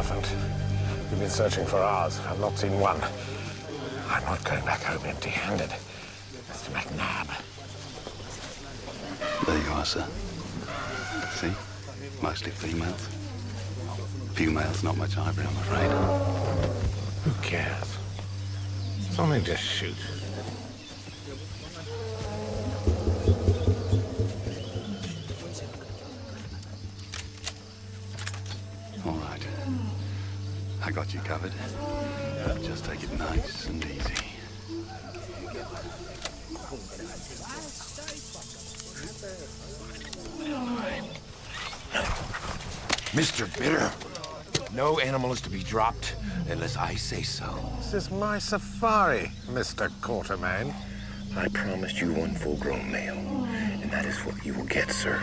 elephant. We've been searching for hours. I've not seen one. I'm not going back home empty-handed. Mr. McNabb. There you are, sir. See? Mostly females. Few males, not much ivory, I'm afraid. Who cares? It's only just shoot. All right. I got you covered. Just take it nice and easy. Mr. Bitter, no animal is to be dropped unless I say so. This is my safari, Mr. Quatermain. I promised you one full-grown male, and that is what you will get, sir.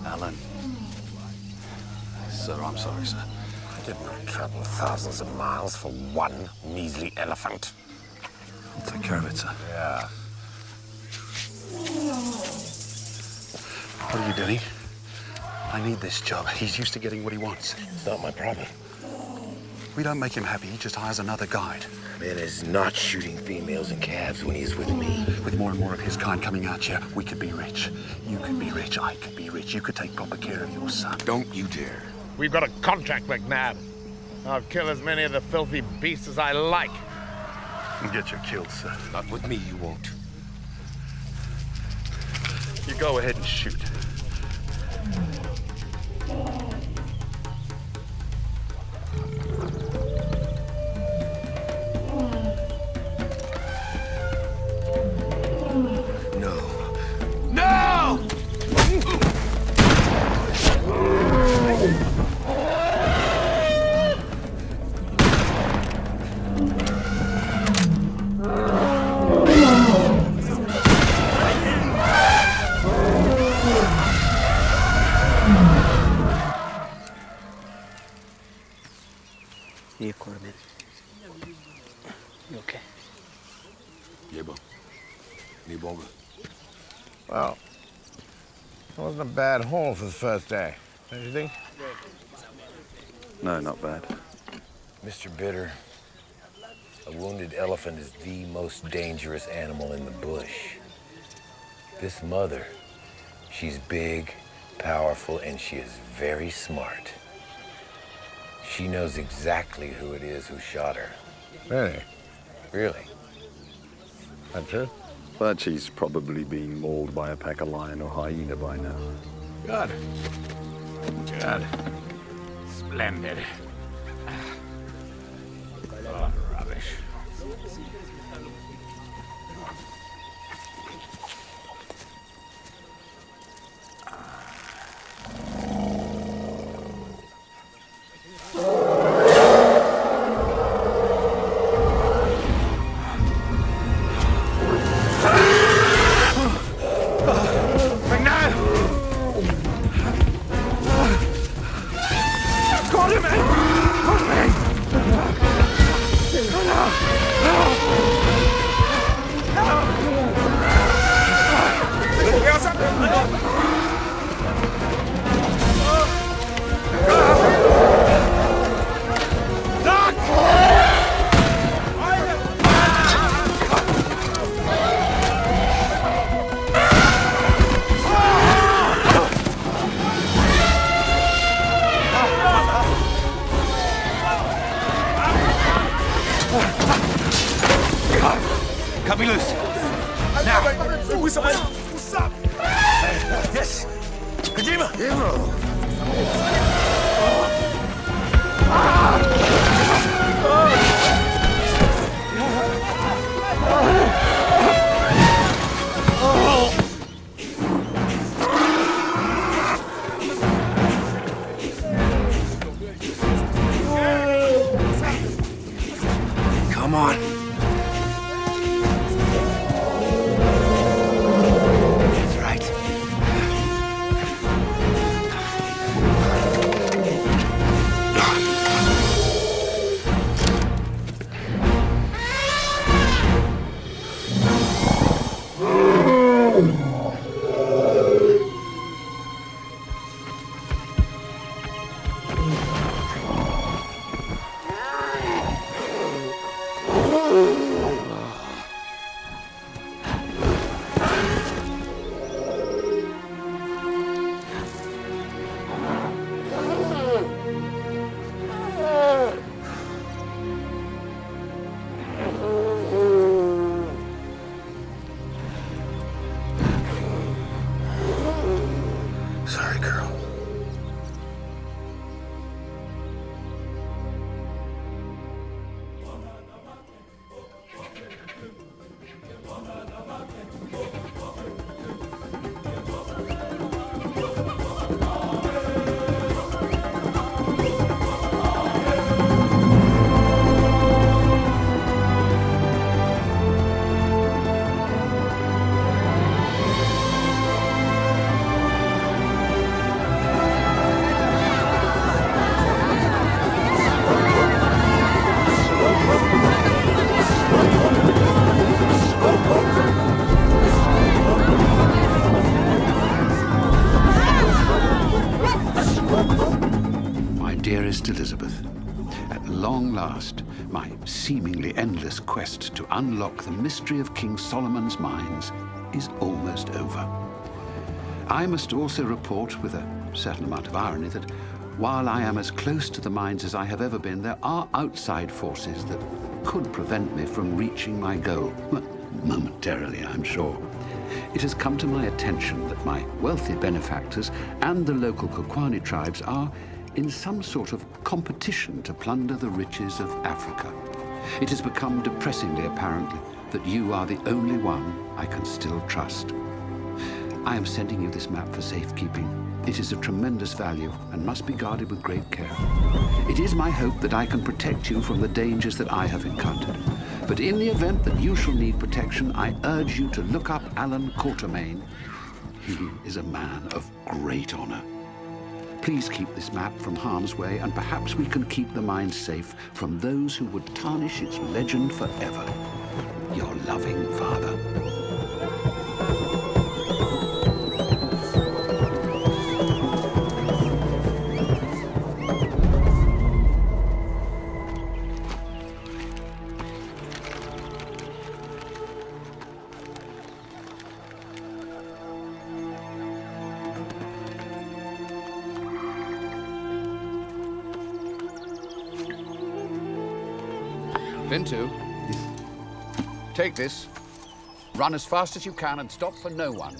Allan. Sir, I'm sorry, sir. I did not travel thousands of miles for one measly elephant. I'll take care of it, sir. Yeah. What are you doing? I need this job. He's used to getting what he wants. It's not my problem. We don't make him happy. He just hires another guide. Man is not shooting females and calves when he's with me. With more and more of his kind coming out here, we could be rich. You could be rich. I could be rich. You could take proper care of your son. Don't you dare. We've got a contract, McNabb. I'll kill as many of the filthy beasts as I like. And get you killed, sir. Not with me, you won't. You go ahead and shoot. Yeah, Quatermain. You okay? Yeah, bro. Need longer. Well, it wasn't a bad haul for the first day, don't you think? No, not bad. Mr. Bitter, a wounded elephant is the most dangerous animal in the bush. This mother, she's big, powerful, and she is very smart. She knows exactly who it is who shot her. Really? Really? That true? But she's probably been mauled by a pack of lion or hyena by now. Good. Good. Splendid. Oh, rubbish. Cut me loose. Now. What's up? Yes. Kojima. Come on. That's right. Sorry, girl. Dearest Elizabeth, at long last, my seemingly endless quest to unlock the mystery of King Solomon's mines is almost over. I must also report, with a certain amount of irony, that while I am as close to the mines as I have ever been, there are outside forces that could prevent me from reaching my goal. Momentarily, I'm sure. It has come to my attention that my wealthy benefactors and the local Kwakwani tribes are in some sort of competition to plunder the riches of Africa. It has become depressingly apparent that you are the only one I can still trust. I am sending you this map for safekeeping. It is of tremendous value and must be guarded with great care. It is my hope that I can protect you from the dangers that I have encountered. But in the event that you shall need protection, I urge you to look up Allan Quatermain. He is a man of great honor. Please keep this map from harm's way, and perhaps we can keep the mine safe from those who would tarnish its legend forever. Your loving father. Bintu, take this, run as fast as you can and stop for no one.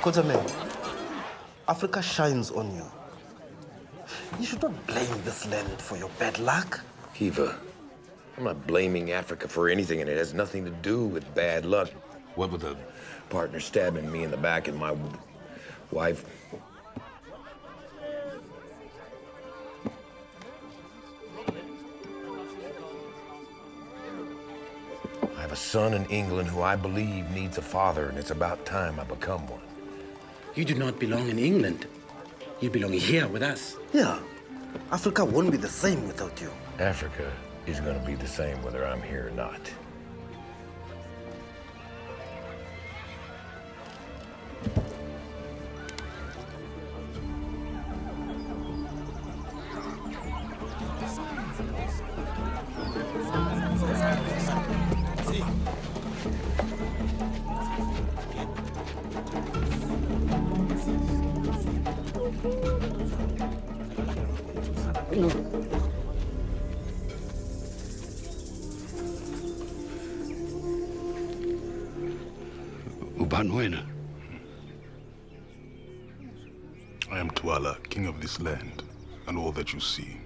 Quatermain, Africa shines on you. You should not blame this land for your bad luck. Kiva, I'm not blaming Africa for anything, and it has nothing to do with bad luck. What with the Partner stabbing me in the back and my wife. I have a son in England who I believe needs a father, and it's about time I become one. You do not belong in England. You belong here with us. Yeah, Africa won't be the same without you. Africa is going to be the same whether I'm here or not. Ubanwena. I am Tuala, king of this land, and all that you see.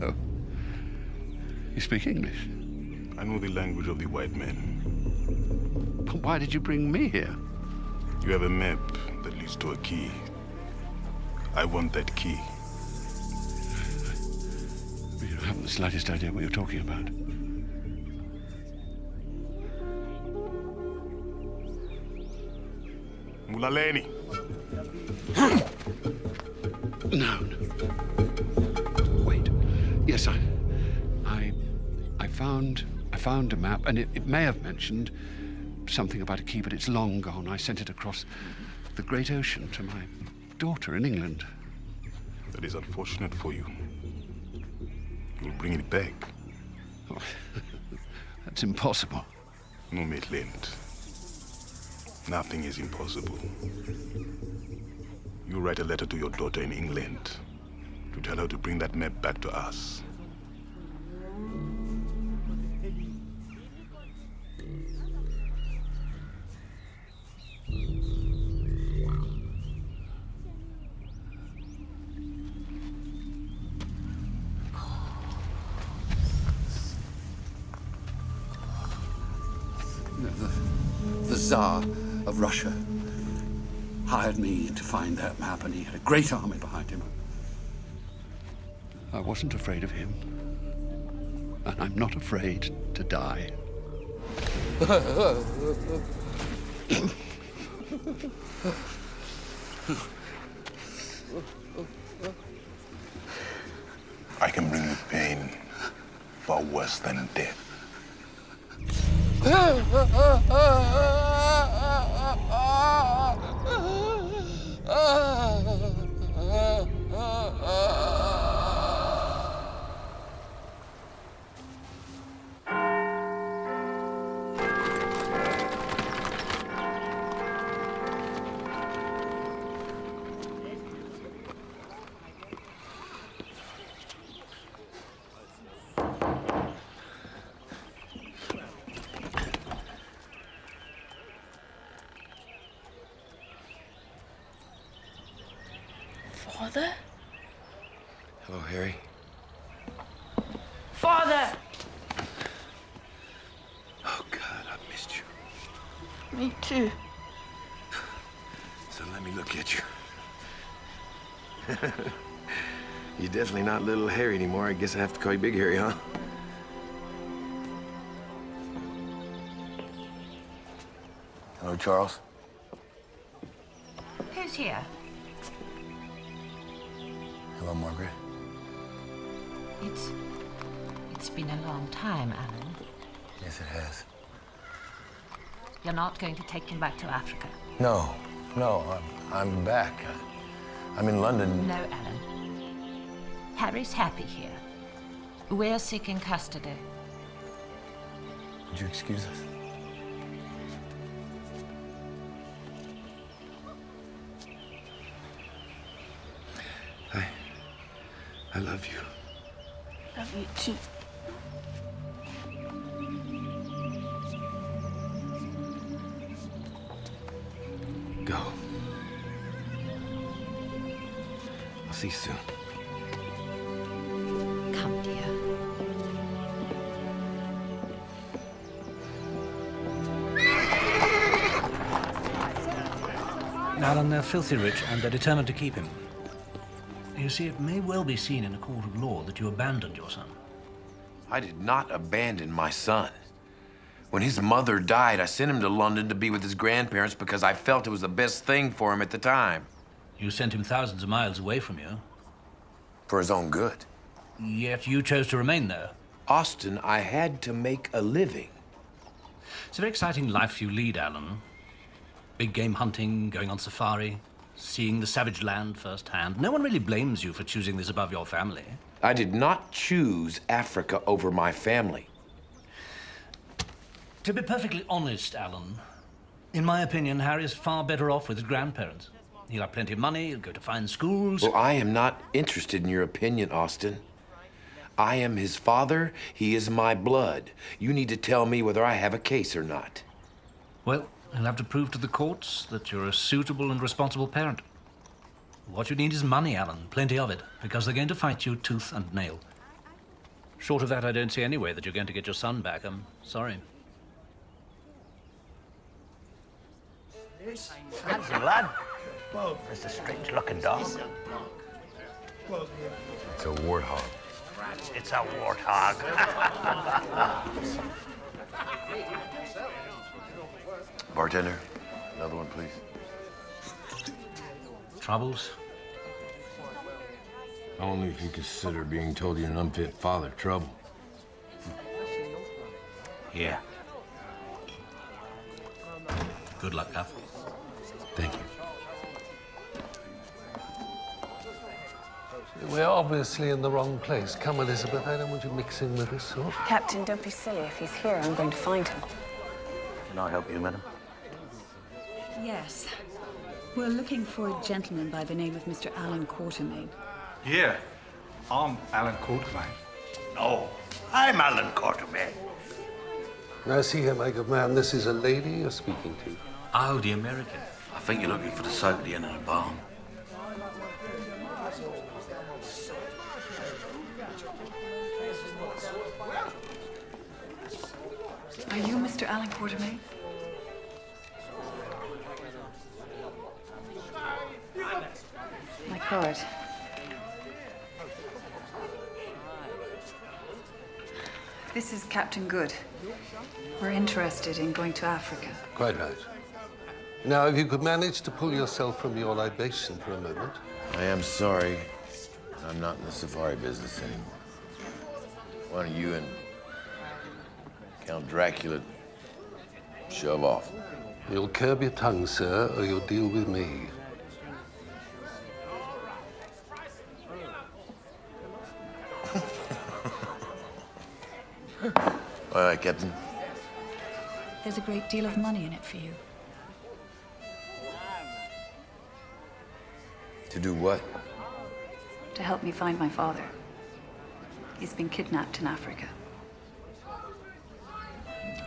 Oh. You speak English? I know the language of the white men. But why did you bring me here? You have a map that leads to a key. I want that key. You haven't the slightest idea what you're talking about. Mulaleni. No. Wait. Yes, I found a map, and it may have mentioned something about a key, but it's long gone. I sent it across the great ocean to my daughter in England. That is unfortunate for you. You'll bring it back. Oh, that's impossible. No, Maitland. Nothing is impossible. You write a letter to your daughter in England to tell her to bring that map back to us. The Tsar of Russia hired me to find that map, and he had a great army behind him. I wasn't afraid of him, and I'm not afraid to die. I can bring you pain far worse than death. Father? Hello, Harry. Father! Oh, God, I've missed you. Me too. So let me look at you. You're definitely not little Harry anymore. I guess I have to call you Big Harry, huh? Hello, Charles. Who's here? Hello, Margaret. It's been a long time, Alan. Yes, it has. You're not going to take him back to Africa? No, I'm back. I'm in London. No, Alan. Harry's happy here. We're seeking custody. Would you excuse us? I love you. Love you too. Go. I'll see you soon. Come, dear. Alan, they're filthy rich, and they're determined to keep him. You see, it may well be seen in a court of law that you abandoned your son. I did not abandon my son. When his mother died, I sent him to London to be with his grandparents because I felt it was the best thing for him at the time. You sent him thousands of miles away from you. For his own good. Yet you chose to remain there. Austin, I had to make a living. It's a very exciting life you lead, Alan. Big game hunting, going on safari, seeing the savage land firsthand. No one really blames you for choosing this above your family. I did not choose Africa over my family. To be perfectly honest, Alan, in my opinion, Harry is far better off with his grandparents. He'll have plenty of money, he'll go to fine schools. Well, I am not interested in your opinion, Austin. I am his father, he is my blood. You need to tell me whether I have a case or not. Well, he'll have to prove to the courts that you're a suitable and responsible parent. What you need is money, Alan, plenty of it, because they're going to fight you tooth and nail. Short of that, I don't see any way that you're going to get your son back. I'm sorry. Handsome lad. It's a strange-looking dog. It's a warthog. It's a warthog. Bartender, another one, please. Troubles? Only if you consider being told you're an unfit father trouble. Here. Good luck, Duff. Thank you. We're obviously in the wrong place. Come, Elizabeth, I don't want you mixing with this sort. Captain, don't be silly. If he's here, I'm going to find him. Can I help you, madam? Yes. We're looking for a gentleman by the name of Mr. Allan Quatermain. Yeah, I'm Allan Quatermain. No, I'm Allan Quatermain. Now, see here, my good man, this is a lady you're speaking to. Oh, the American. I think you're looking for the soap at the end of the barn. Are you Mr. Allan Quatermain? My card. This is Captain Good. We're interested in going to Africa. Quite right. Now, if you could manage to pull yourself from your libation for a moment. I am sorry. I'm not in the safari business anymore. Why don't you and Count Dracula shove off? You'll curb your tongue, sir, or you'll deal with me. All right, Captain. There's a great deal of money in it for you. To do what? To help me find my father. He's been kidnapped in Africa.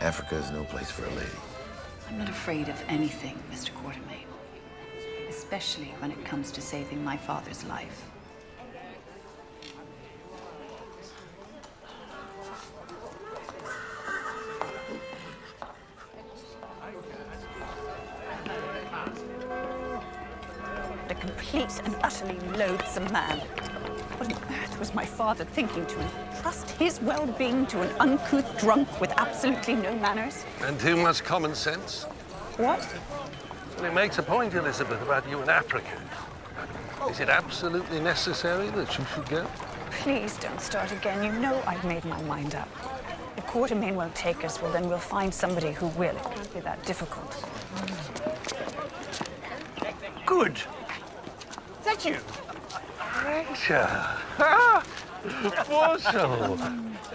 Africa is no place for a lady. I'm not afraid of anything, Mr. Quatermain. Especially when it comes to saving my father's life. A complete and utterly loathsome man. What on earth was my father thinking to entrust his well-being to an uncouth drunk with absolutely no manners? And too much common sense. What? Well, he makes a point, Elizabeth, about you in Africa. Is it absolutely necessary that you should go? Please don't start again. You know I've made my mind up. If Quatermain won't take us, well, then we'll find somebody who will. It can't be that difficult. Good. Is that you? Adventure. Bushel.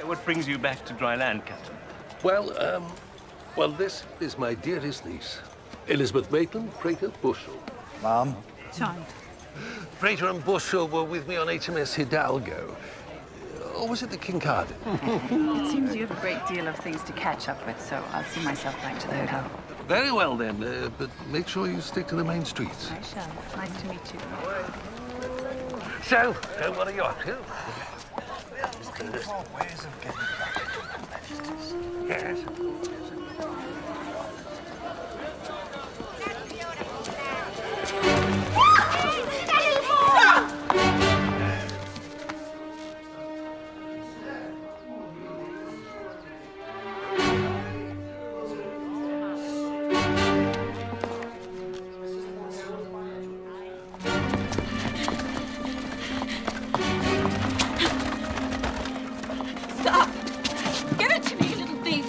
What brings you back to dry land, Captain? Well, this is my dearest niece, Elizabeth Maitland, Prater Bushel. Mom? Child. Prater and Bushel were with me on HMS Hidalgo. Or was it the Kincardine? It seems you have a great deal of things to catch up with, so I'll see myself back to the hotel. Very well, then. But make sure you stick to the main streets. I shall. Nice to meet you. So, what are you up to? Ways of getting back to the Yes. Stop! Give it to me, you little thief!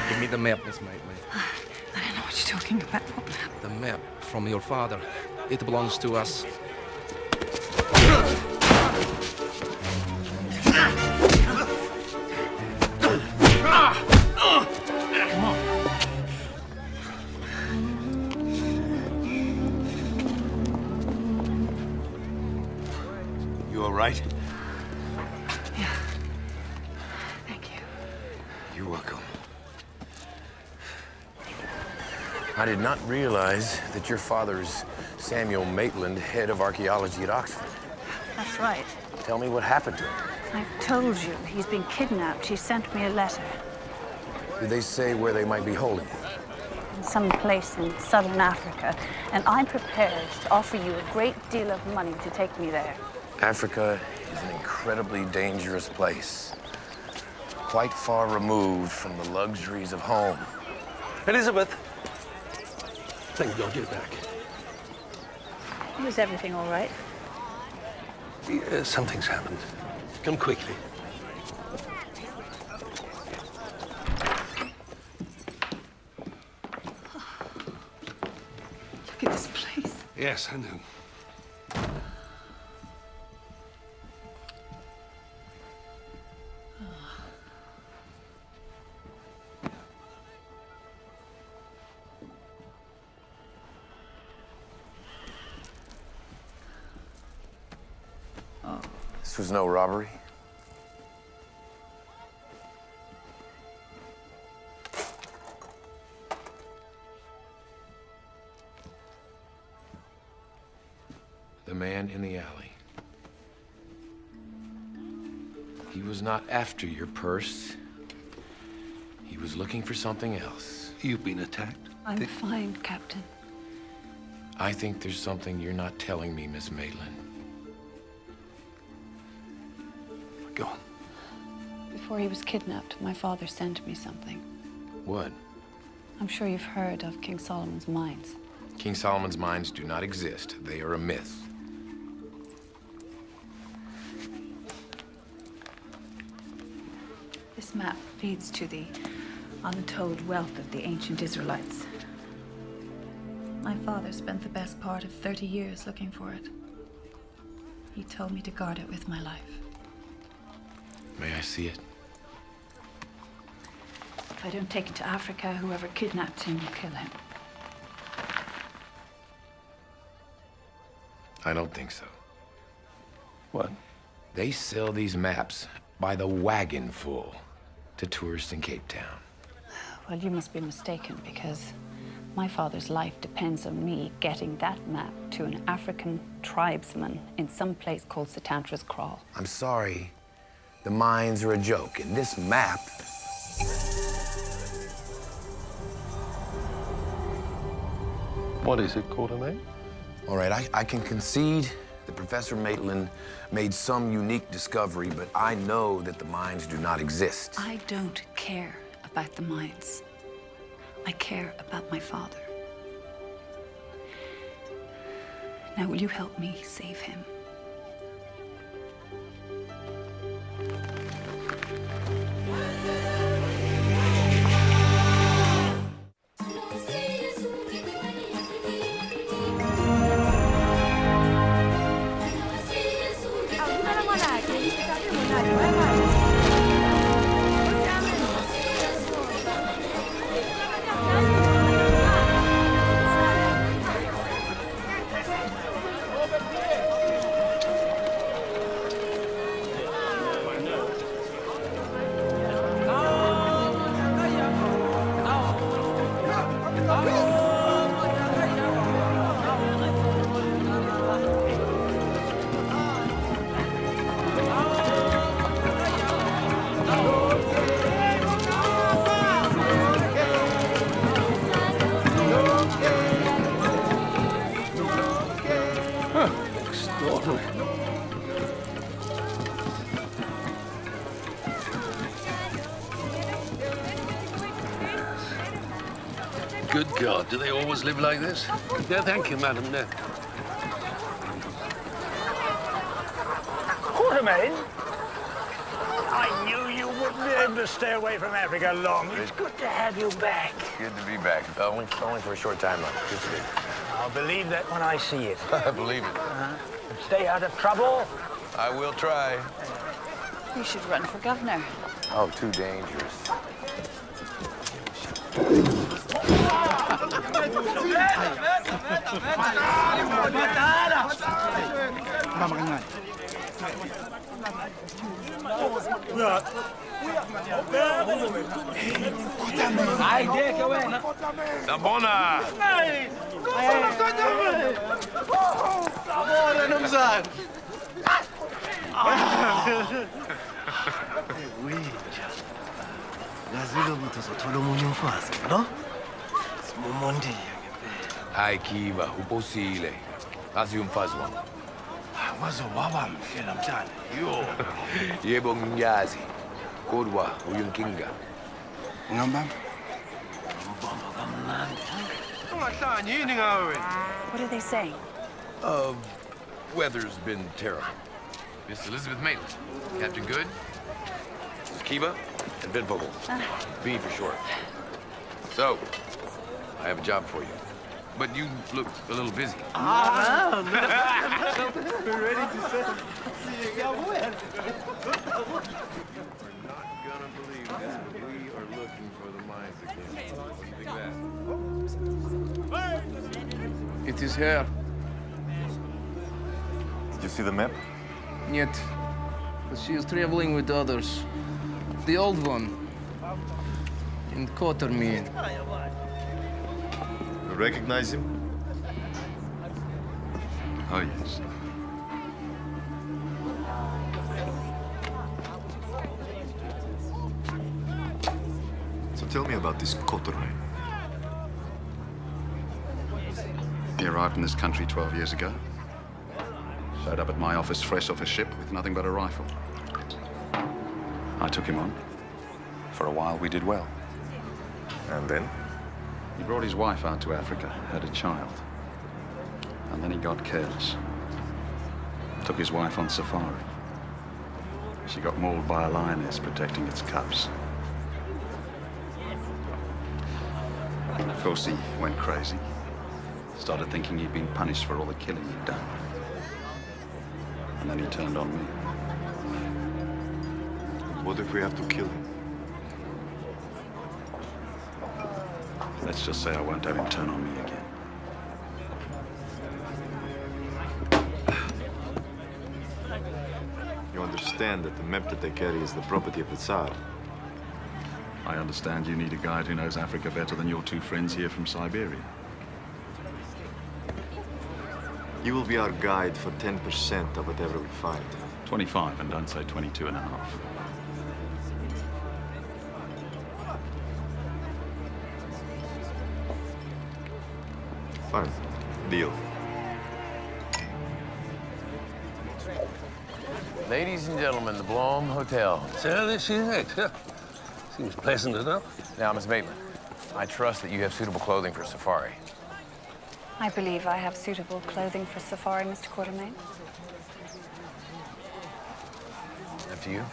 Give me the map, Miss Maitland. I don't know what you're talking about. What map? The map from your father. It belongs to us. You all right? Yeah. Thank you. You're welcome. I did not realize that your father is Samuel Maitland, head of archaeology at Oxford. That's right. Tell me what happened to him. I've told you. He's been kidnapped. He sent me a letter. Did they say where they might be holding him? In some place in southern Africa. And I'm prepared to offer you a great deal of money to take me there. Africa is an incredibly dangerous place. Quite far removed from the luxuries of home. Elizabeth. Thank God you're back. Was everything all right? Something's happened. Come quickly. Look at this place. Yes, I know. This was no robbery. The man in the alley. He was not after your purse. He was looking for something else. You've been attacked? I'm fine, Captain. I think there's something you're not telling me, Miss Maitland. Go on. Before he was kidnapped, my father sent me something. What? I'm sure you've heard of King Solomon's mines. King Solomon's mines do not exist. They are a myth. This map leads to the untold wealth of the ancient Israelites. My father spent the best part of 30 years looking for it. He told me to guard it with my life. May I see it? If I don't take it to Africa, whoever kidnapped him will kill him. I don't think so. What? They sell these maps by the wagon full to tourists in Cape Town. Well, you must be mistaken, because my father's life depends on me getting that map to an African tribesman in some place called Satantra's Kraal. I'm sorry. The mines are a joke, and this map... What is it, Quatermain? All right, I can concede that Professor Maitland made some unique discovery, but I know that the mines do not exist. I don't care about the mines. I care about my father. Now, will you help me save him? Good God, do they always live like this? No, thank you, madam, no. Quatermain? I knew you wouldn't be able to stay away from Africa long. It's good to have you back. Good to be back. Only for a short time, though. Good to be. I'll believe that when I see it. I believe it. Stay out of trouble. I will try. You should run for governor. Oh, too dangerous. Da bona! Hayi Kiba, uposile. Azi umfazi wami. Wazowaba mhle namhlanje. Yo. Yebo ngiyazi. Kodwa uyinkinga. Ngamba. Mbombo kamnandi. What are they saying? Weather's been terrible. Miss Elizabeth Maitland. Captain Good? This is Kiva and Vin Vogel. V for short. So, I have a job for you. But you look a little busy. We're ready to settle. Not gonna believe this, but we are looking for the mines again. What do you think of that? It is her. Did you see the map? Yet. But she is traveling with others. The old one. In Quatermain. You recognize him? Oh, yes. So tell me about this Quatermain. He arrived in this country 12 years ago. Showed up at my office fresh off a ship with nothing but a rifle. I took him on. For a while, we did well. And then? He brought his wife out to Africa, had a child. And then he got careless. Took his wife on safari. She got mauled by a lioness protecting its cubs. Of course, he went crazy. Started thinking he'd been punished for all the killing he'd done. And then he turned on me. What if we have to kill him? Let's just say I won't have him turn on me again. You understand that the map that they carry is the property of the Tsar. I understand you need a guide who knows Africa better than your two friends here from Siberia. You will be our guide for 10% of whatever we find. 25, and don't say 22 and a half. Fine. Deal. Ladies and gentlemen, the Blom Hotel. So this is it. Seems pleasant enough. Now, Miss Maitland, I trust that you have suitable clothing for safari. I believe I have suitable clothing for safari, Mr. Quatermain. Up to you.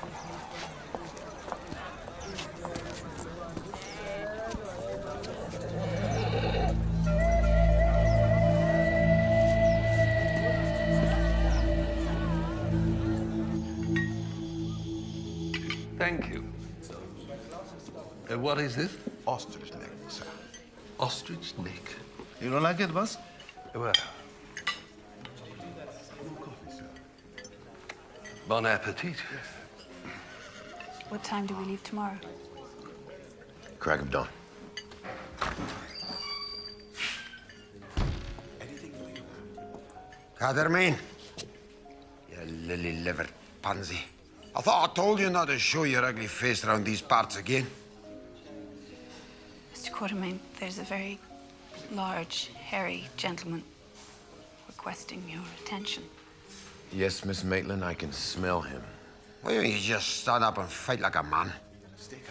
Thank you. What is this? Ostrich neck, sir. Ostrich neck. You don't like it, boss? Well. Bon appetit. What time do we leave tomorrow? Crack of dawn. Quatermain, you lily-livered pansy. I thought I told you not to show your ugly face around these parts again. Mr. Quatermain, there's a very large, hairy gentleman requesting your attention. Yes, Miss Maitland, I can smell him. Why don't you just stand up and fight like a man?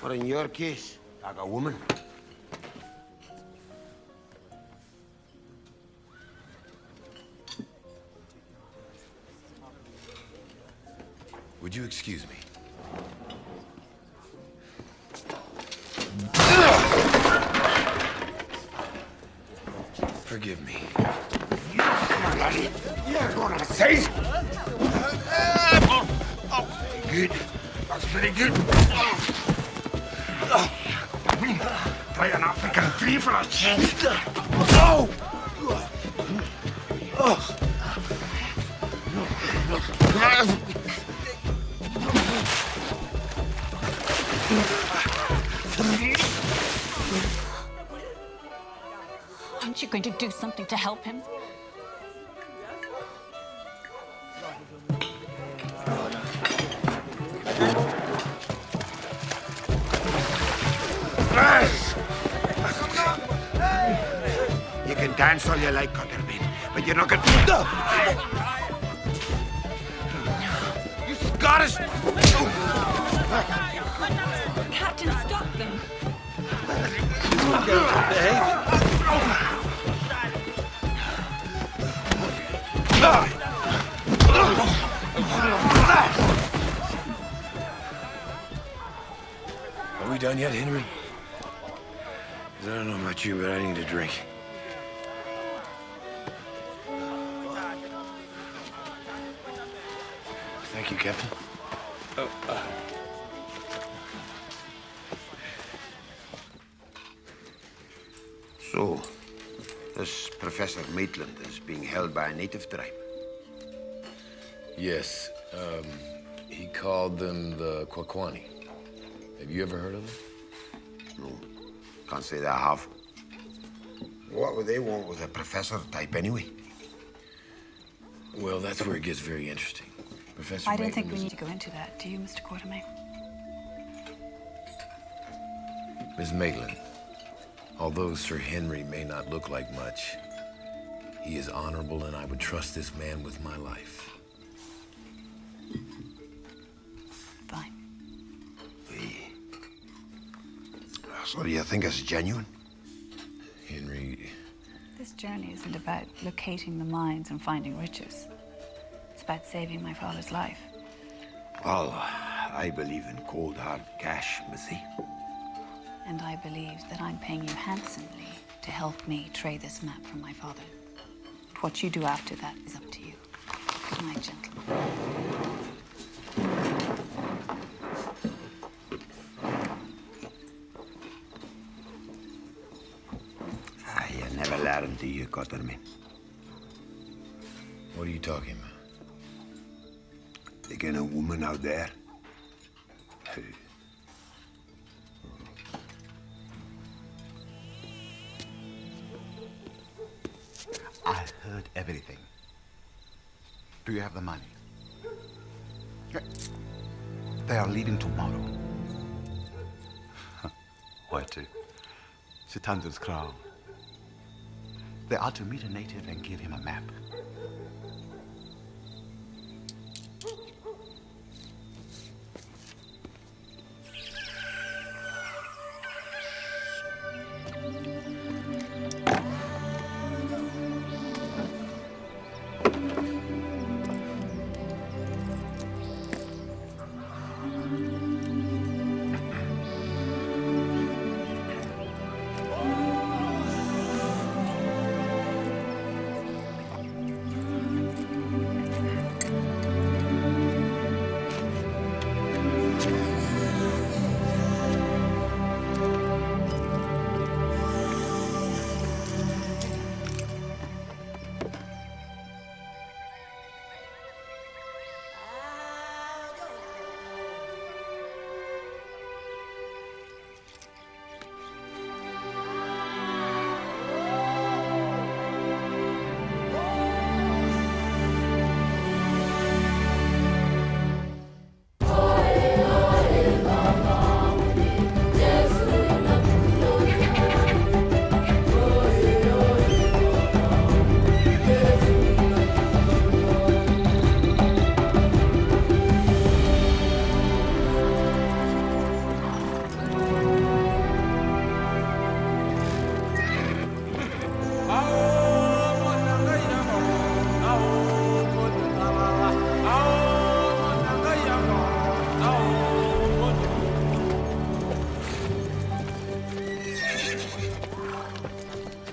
Or in your case, like a woman. Would you excuse me? Forgive me. You're gonna say. Good. That's very good. Try an African tree for a change. Oh! Aren't you going to do something to help him? You can dance all you like, Quatermain, but you're not gonna... You Scottish... Captain, stop them! done yet, Henry? 'Cause I don't know about you, but I need a drink. Thank you, Captain. So, this Professor Maitland is being held by a native tribe. Yes, he called them the Kwakwani. Have you ever heard of them? No, can't say that I have. What would they want with a professor type anyway? Well, that's where it gets very interesting. Professor I don't Maitland think we is- need to go into that, do you, Mr. Quatermain? Miss Maitland, although Sir Henry may not look like much, he is honorable, and I would trust this man with my life. Fine. So do you think it's genuine? Henry... This journey isn't about locating the mines and finding riches. It's about saving my father's life. Well, I believe in cold, hard cash, Missy. And I believe that I'm paying you handsomely to help me trade this map from my father. What you do after that is up to you. Good night, gentlemen. You never learn, do you, Quatermain? What are you talking about? Taking a woman out there. I heard everything. Do you have the money? They are leaving tomorrow. Where to? Sitander's crown. They are to meet a native and give him a map.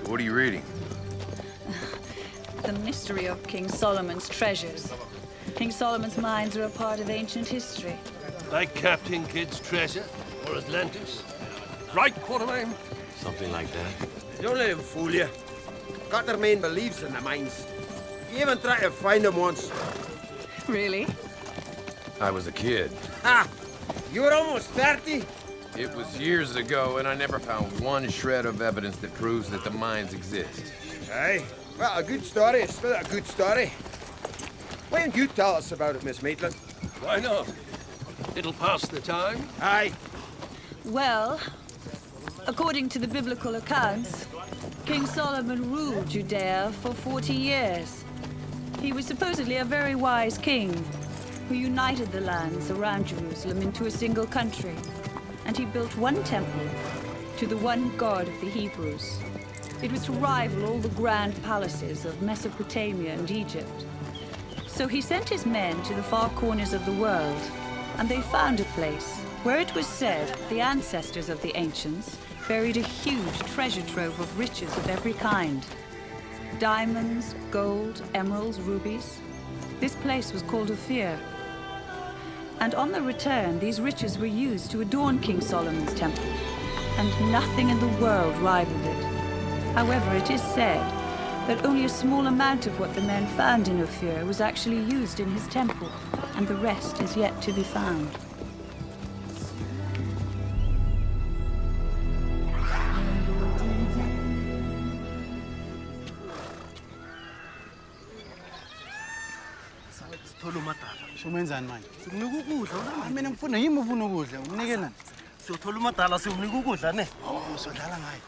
What are you reading? The mystery of King Solomon's treasures. King Solomon's mines are a part of ancient history. Like Captain Kidd's treasure, or Atlantis. Right, Quatermain? Something like that. Don't let him fool you. Quatermain believes in the mines. He even tried to find them once. Really? I was a kid. Ah! You were almost 30? It was years ago, and I never found one shred of evidence that proves that the mines exist. Aye. Well, a good story is still a good story. Why don't you tell us about it, Miss Maitland? Why not? It'll pass the time. Aye. Well, according to the biblical accounts, King Solomon ruled Judea for 40 years. He was supposedly a very wise king who united the lands around Jerusalem into a single country. And he built one temple to the one God of the Hebrews. It was to rival all the grand palaces of Mesopotamia and Egypt. So he sent his men to the far corners of the world and they found a place where it was said the ancestors of the ancients buried a huge treasure trove of riches of every kind. Diamonds, gold, emeralds, rubies. This place was called Ophir. And on the return, these riches were used to adorn King Solomon's temple, and nothing in the world rivaled it. However, it is said that only a small amount of what the men found in Ophir was actually used in his temple, and the rest is yet to be found. Umenzani manje? Sikunika ukudla. Mina ngifuna yimi ufuna ukudla. Unginike nani? Siyothola umadala siwunika ukudla ne? Oh, sodlala ngayo.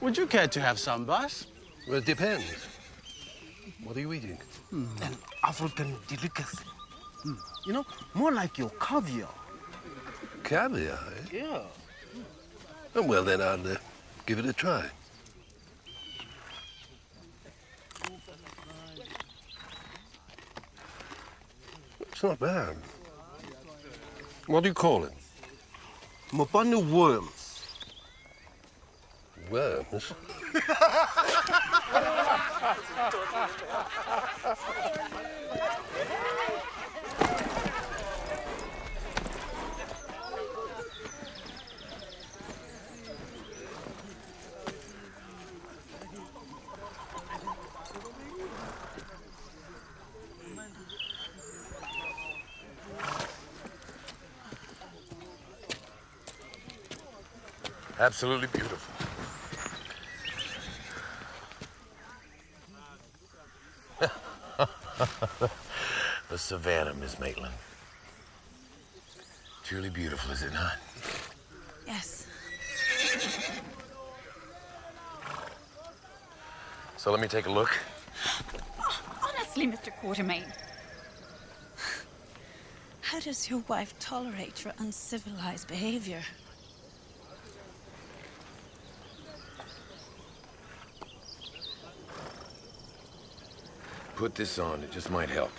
Would you care to have some, boss? Well, it depends. What are you eating? An African delicacy. You know, more like your caviar. Caviar, eh? Yeah. Oh, well, then I'll give it a try. It's not bad. What do you call it? Mopane worms. Worms? Absolutely beautiful. The savannah, Miss Maitland. Truly beautiful, is it not? Yes. So let me take a look. Honestly, Mr. Quatermain, how does your wife tolerate your uncivilized behavior? Put this on, it just might help.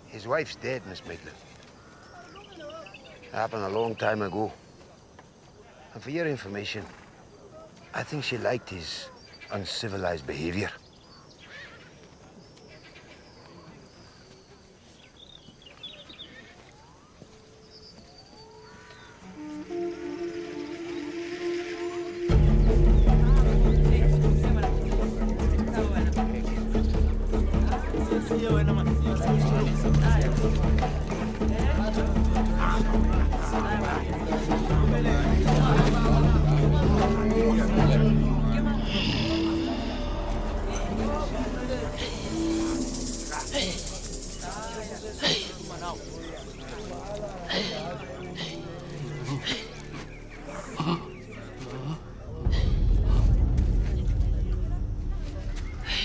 His wife's dead, Miss Maitland. Happened a long time ago. And for your information, I think she liked his uncivilized behavior.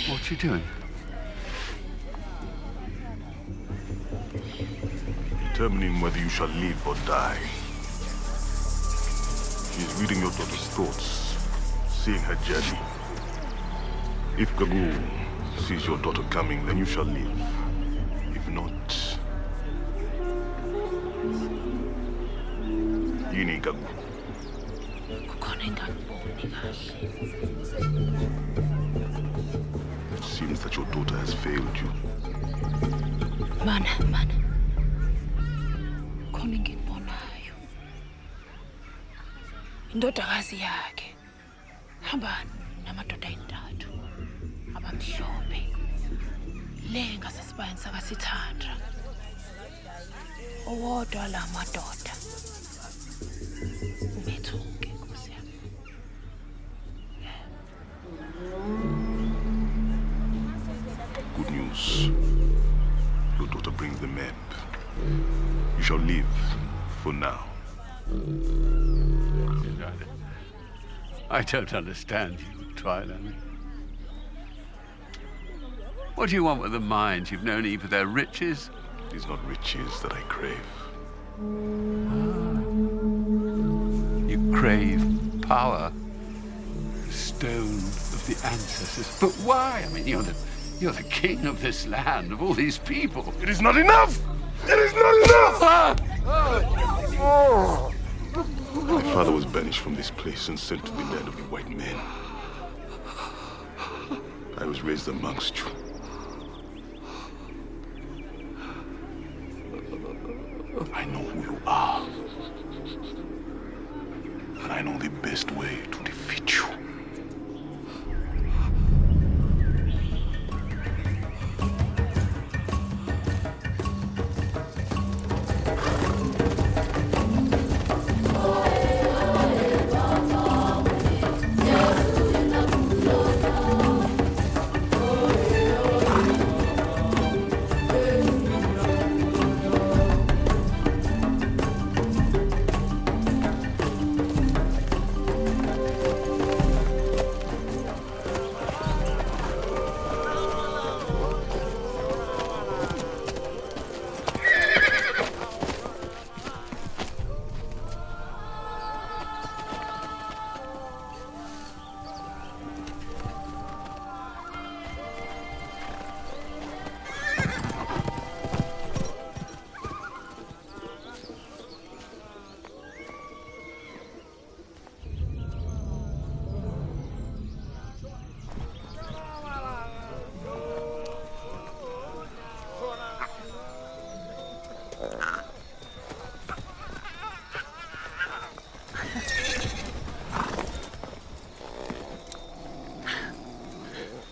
What's she doing? Determining whether you shall live or die. She is reading your daughter's thoughts, seeing her journey. If Gagu sees your daughter coming, then you shall live. If not, Yini Gagu. It seems that your daughter has failed you. Mana. Khona engikubonayo. Indodakazi yakhe hamba namadoda ayintathu abamhlophe. Le ngasesibayeni sakasithandra. Owodwa la madoda. Ubethuke Nkosi yami. Good news. Your daughter brings the map. You shall live for now. I don't understand you, Twyla. What do you want with the mines? You've no need for their riches. It is not riches that I crave. You crave power. The stone of the ancestors. But why? I mean, you're the king of this land, of all these people. It is not enough! It is not enough! My father was banished from this place and sent to the land of the white men. I was raised amongst you. I know who you are. And I know the best way to defeat you.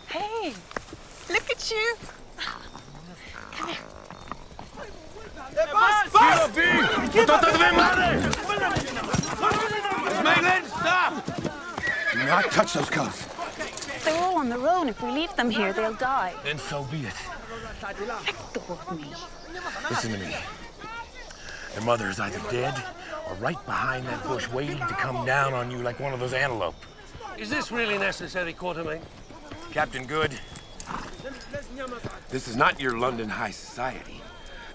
Hey, look at you. Come here. Stop! Do not touch those cubs. They're all on their own. If we leave them here, they'll die. Then so be it. Let go of me. Listen to me. Their mother is either dead or right behind that bush waiting to come down on you like one of those antelope. Is this really necessary, Quatermain? Captain Good, this is not your London high society,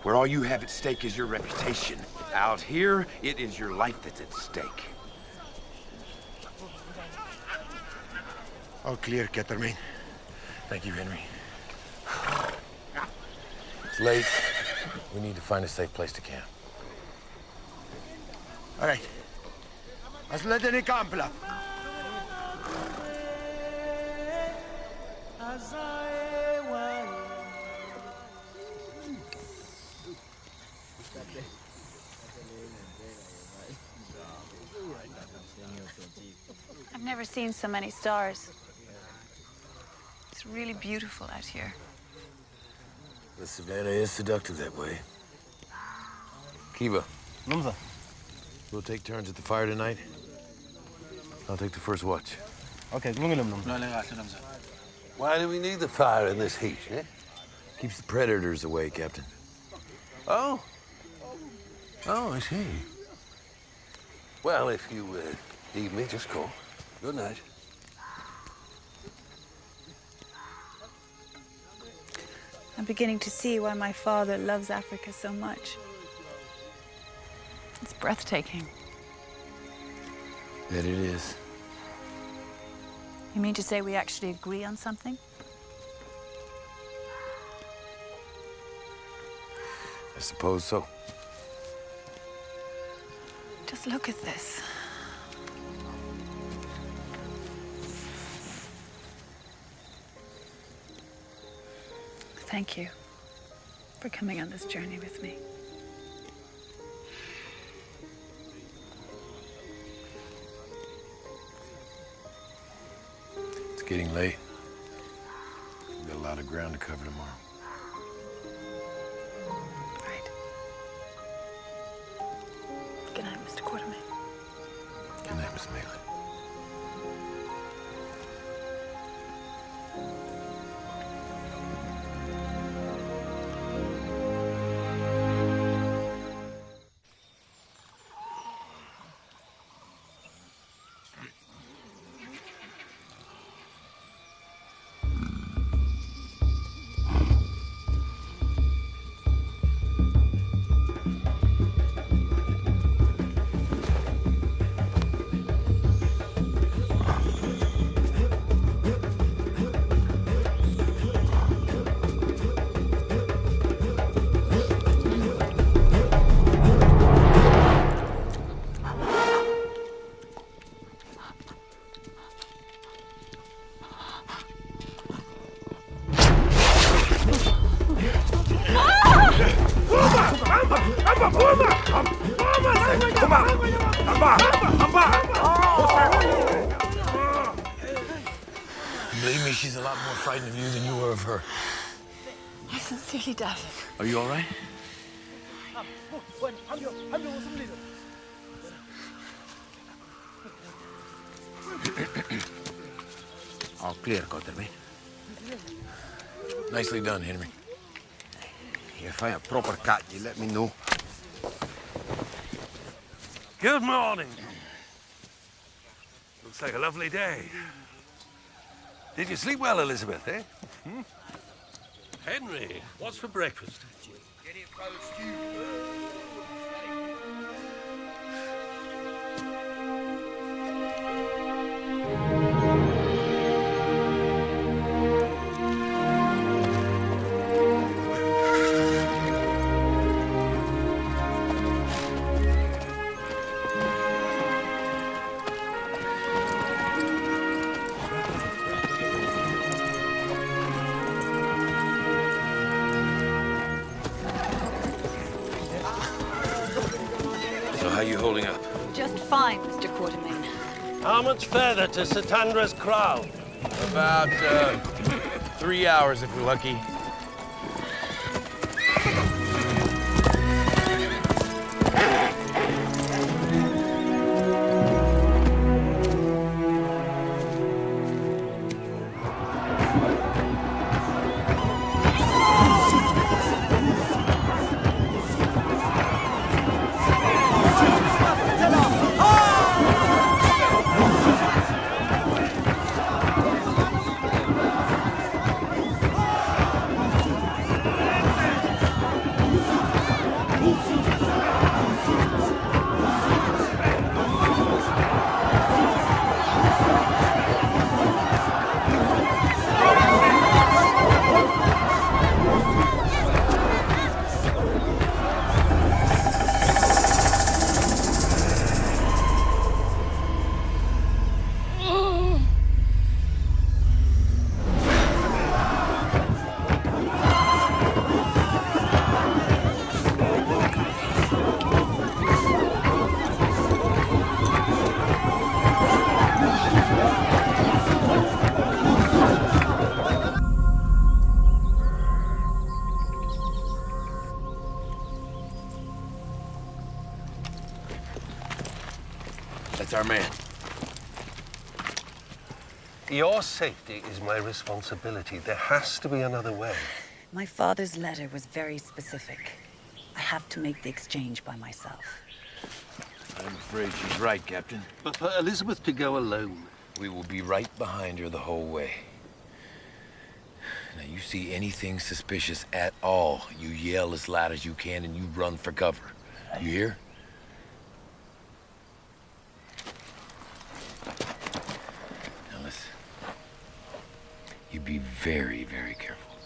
where all you have at stake is your reputation. Out here, it is your life that's at stake. All clear, Quatermain. Thank you, Henry. It's late. We need to find a safe place to camp. All right. Asledeni kampla. I've never seen so many stars. It's really beautiful out here. The savannah is seductive that way. Kiva. Numza. We'll take turns at the fire tonight. I'll take the first watch. Okay, Why do we need the fire in this heat, eh? Keeps the predators away, Captain. Oh? Oh, I see. Well, if you need me, just call. Good night. I'm beginning to see why my father loves Africa so much. It's breathtaking. That it is. You mean to say we actually agree on something? I suppose so. Just look at this. Thank you for coming on this journey with me. It's getting late. We've got a lot of ground to cover tomorrow. Good night, Mr. Quatermain. Good night, Miss Maitland. Come on! Believe me, she's a lot more frightened of you than you were of her. I sincerely doubt it. Are you all right? All clear, Quatermain. Nicely done, Henry. If I have proper cat, you let me know. Good morning. Looks like a lovely day. Did you sleep well, Elizabeth, eh? Henry, what's for breakfast? So how you holding up? Just fine, Mr. Quatermain. How much further to Satandra's crown? About 3 hours if we're lucky. That's our man. Your safety is my responsibility. There has to be another way. My father's letter was very specific. I have to make the exchange by myself. I'm afraid she's right, Captain. But for Elizabeth to go alone... We will be right behind her the whole way. Now, you see anything suspicious at all, you yell as loud as you can and you run for cover. You hear? Now listen. You be very, very careful.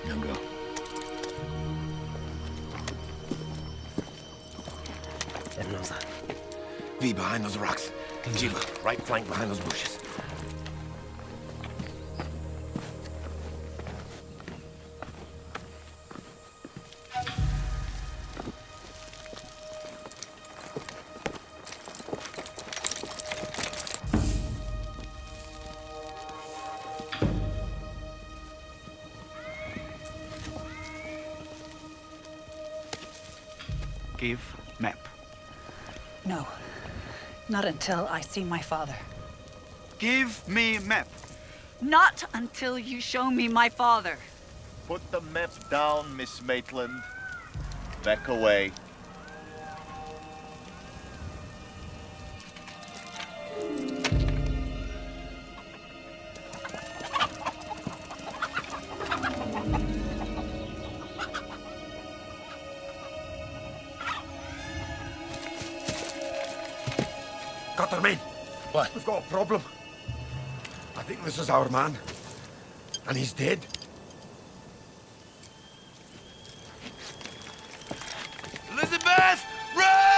Now go. V behind those rocks. Jiva, right flank behind those bushes. Give map. No. Not until I see my father. Give me map. Not until you show me my father. Put the map down, Miss Maitland. Back away. Quatermain! What? We've got a problem. I think this is our man. And he's dead. Elizabeth! Run!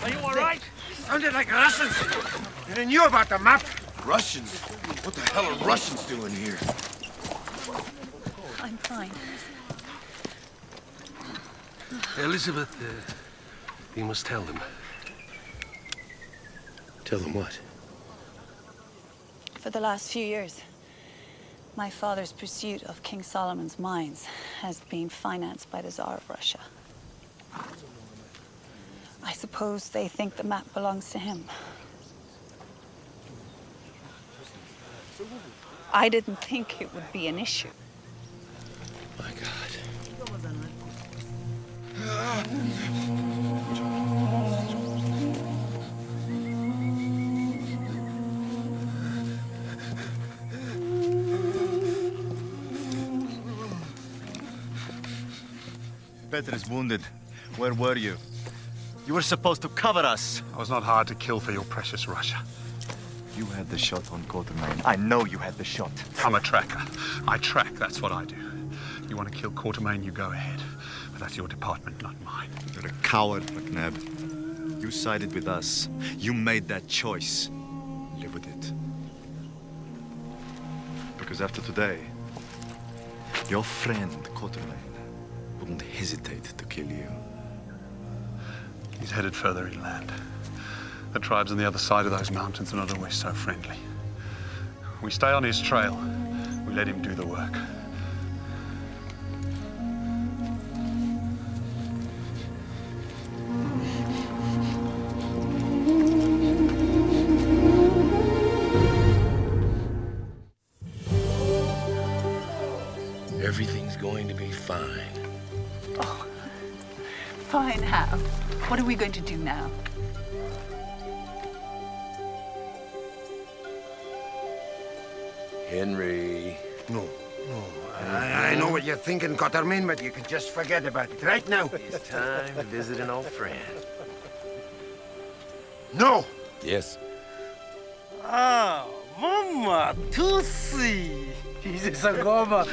Are you all right? Sounded like Russians. And I knew about the map. Russians? What the hell are Russians doing here? I'm fine. Elizabeth, you must tell them. Tell them what? For the last few years, my father's pursuit of King Solomon's mines has been financed by the Tsar of Russia. I suppose they think the map belongs to him. I didn't think it would be an issue. My God. Peter is wounded. Where were you? You were supposed to cover us. I was not hard to kill for your precious Russia. You had the shot on Quatermain. I know you had the shot. I'm a tracker. I track, that's what I do. You want to kill Quatermain, you go ahead. But that's your department, not mine. You're a coward, McNabb. You sided with us. You made that choice. Live with it. Because after today, your friend Quatermain wouldn't hesitate to kill you. He's headed further inland. The tribes on the other side of those mountains are not always so friendly. We stay on his trail. We let him do the work. Everything's going to be fine. Oh, fine how? What are we going to do now? Henry. No. I know what you're thinking, Quatermain, but you can just forget about it right now. It's time to visit an old friend. No! Yes. Ah, Mama, Tusi. Jesus, Agoma.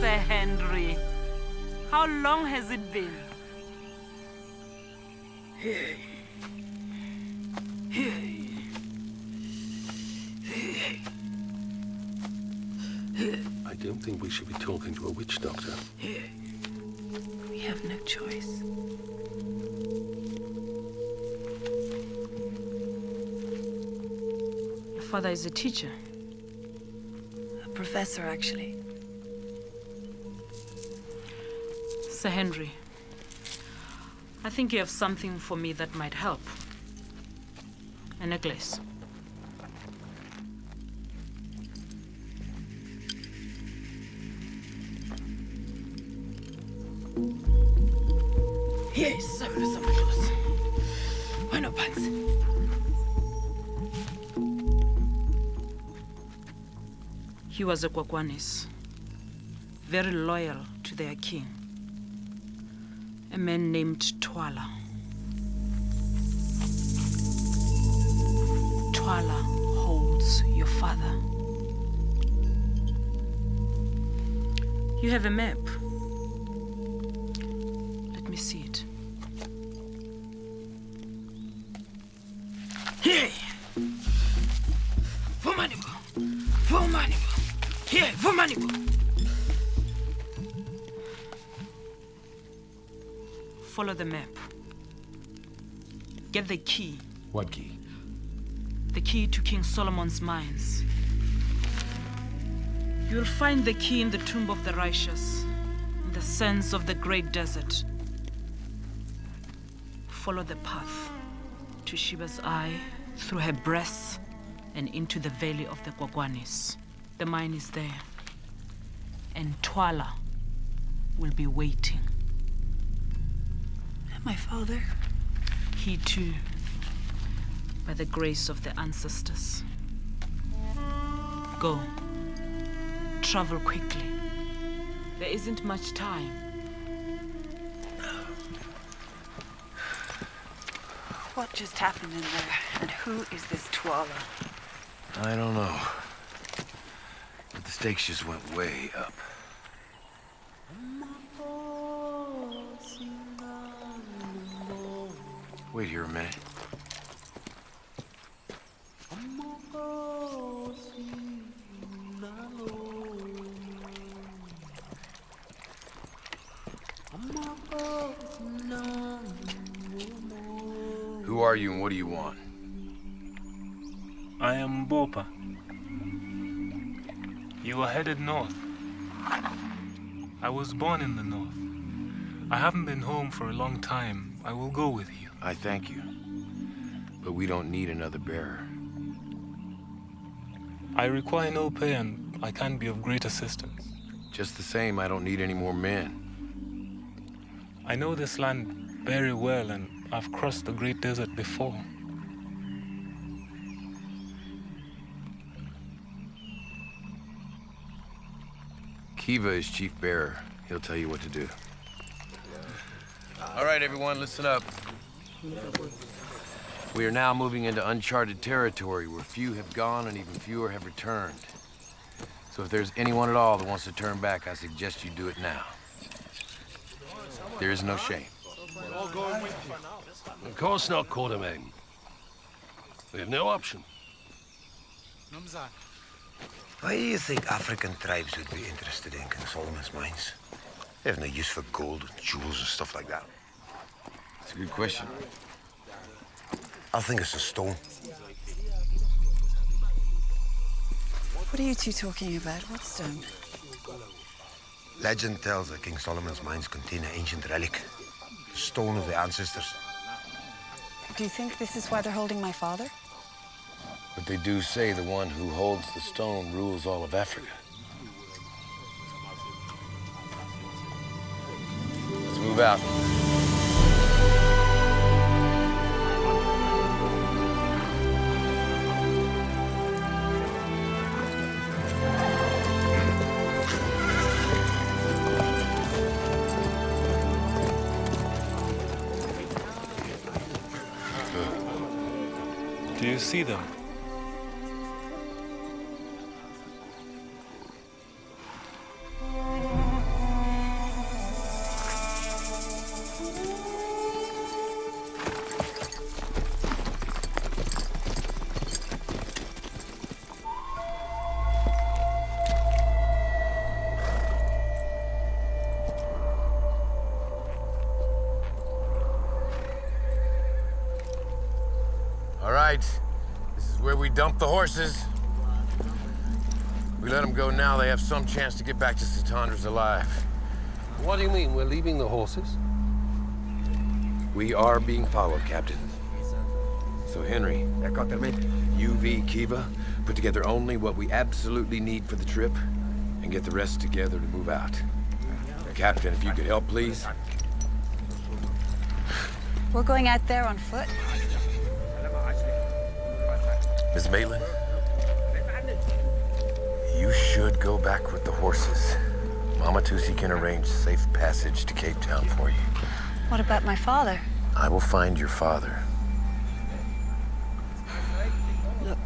Sir Henry, how long has it been? I don't think we should be talking to a witch doctor. We have no choice. Your father is a teacher. A professor, actually. Sir Henry, I think you have something for me that might help. A necklace. Yes, why no pants? He was a Kwakwanis, very loyal to their king. A man named Twala. Twala holds your father. You have a map. Let me see it. Here! Vumanibo! Here, Vumanibo! Follow the map. Get the key. What key? The key to King Solomon's mines. You'll find the key in the tomb of the righteous, in the sands of the great desert. Follow the path to Shiba's eye, through her breasts, and into the valley of the Kwakwanis. The mine is there, and Twala will be waiting. And my father? He too, by the grace of the ancestors. Go. Travel quickly. There isn't much time. What just happened in there? And who is this Tuala? I don't know. But the stakes just went way up. Wait here a minute. Who are you and what do you want? I am Bopa. You are headed north. I was born in the north. I haven't been home for a long time. I will go with you. I thank you. But we don't need another bearer. I require no pay and I can be of great assistance. Just the same, I don't need any more men. I know this land very well and I've crossed the great desert before. Kiva is chief bearer. He'll tell you what to do. All right, everyone, listen up. We are now moving into uncharted territory where few have gone and even fewer have returned. So if there's anyone at all that wants to turn back, I suggest you do it now. There is no shame. Of course not, Quatermain. We have no option. Why do you think African tribes would be interested in King Solomon's mines? They have no use for gold and jewels and stuff like that. That's a good question. I think it's a stone. What are you two talking about? What stone? Legend tells that King Solomon's mines contain an ancient relic, the stone of the ancestors. Do you think this is why they're holding my father? But they do say the one who holds the stone rules all of Africa. Let's move out. Do you see them? All right, this is where we dump the horses. We let them go now, they have some chance to get back to Satandras alive. What do you mean, we're leaving the horses? We are being followed, Captain. So Henry, you, V, Kiva, put together only what we absolutely need for the trip and get the rest together to move out. Captain, if you could help, please. We're going out there on foot? Miss Maitland, you should go back with the horses. Mama Tusi can arrange safe passage to Cape Town for you. What about my father? I will find your father. Look,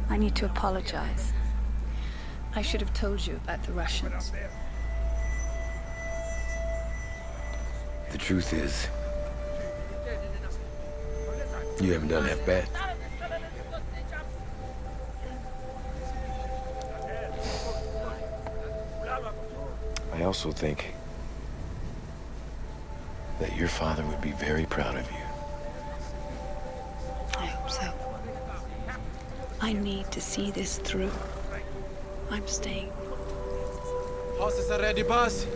I need to apologize. I should have told you about the Russians. The truth is, you haven't done half bad. I also think that your father would be very proud of you. I hope so. I need to see this through. I'm staying. Horses are ready, boss.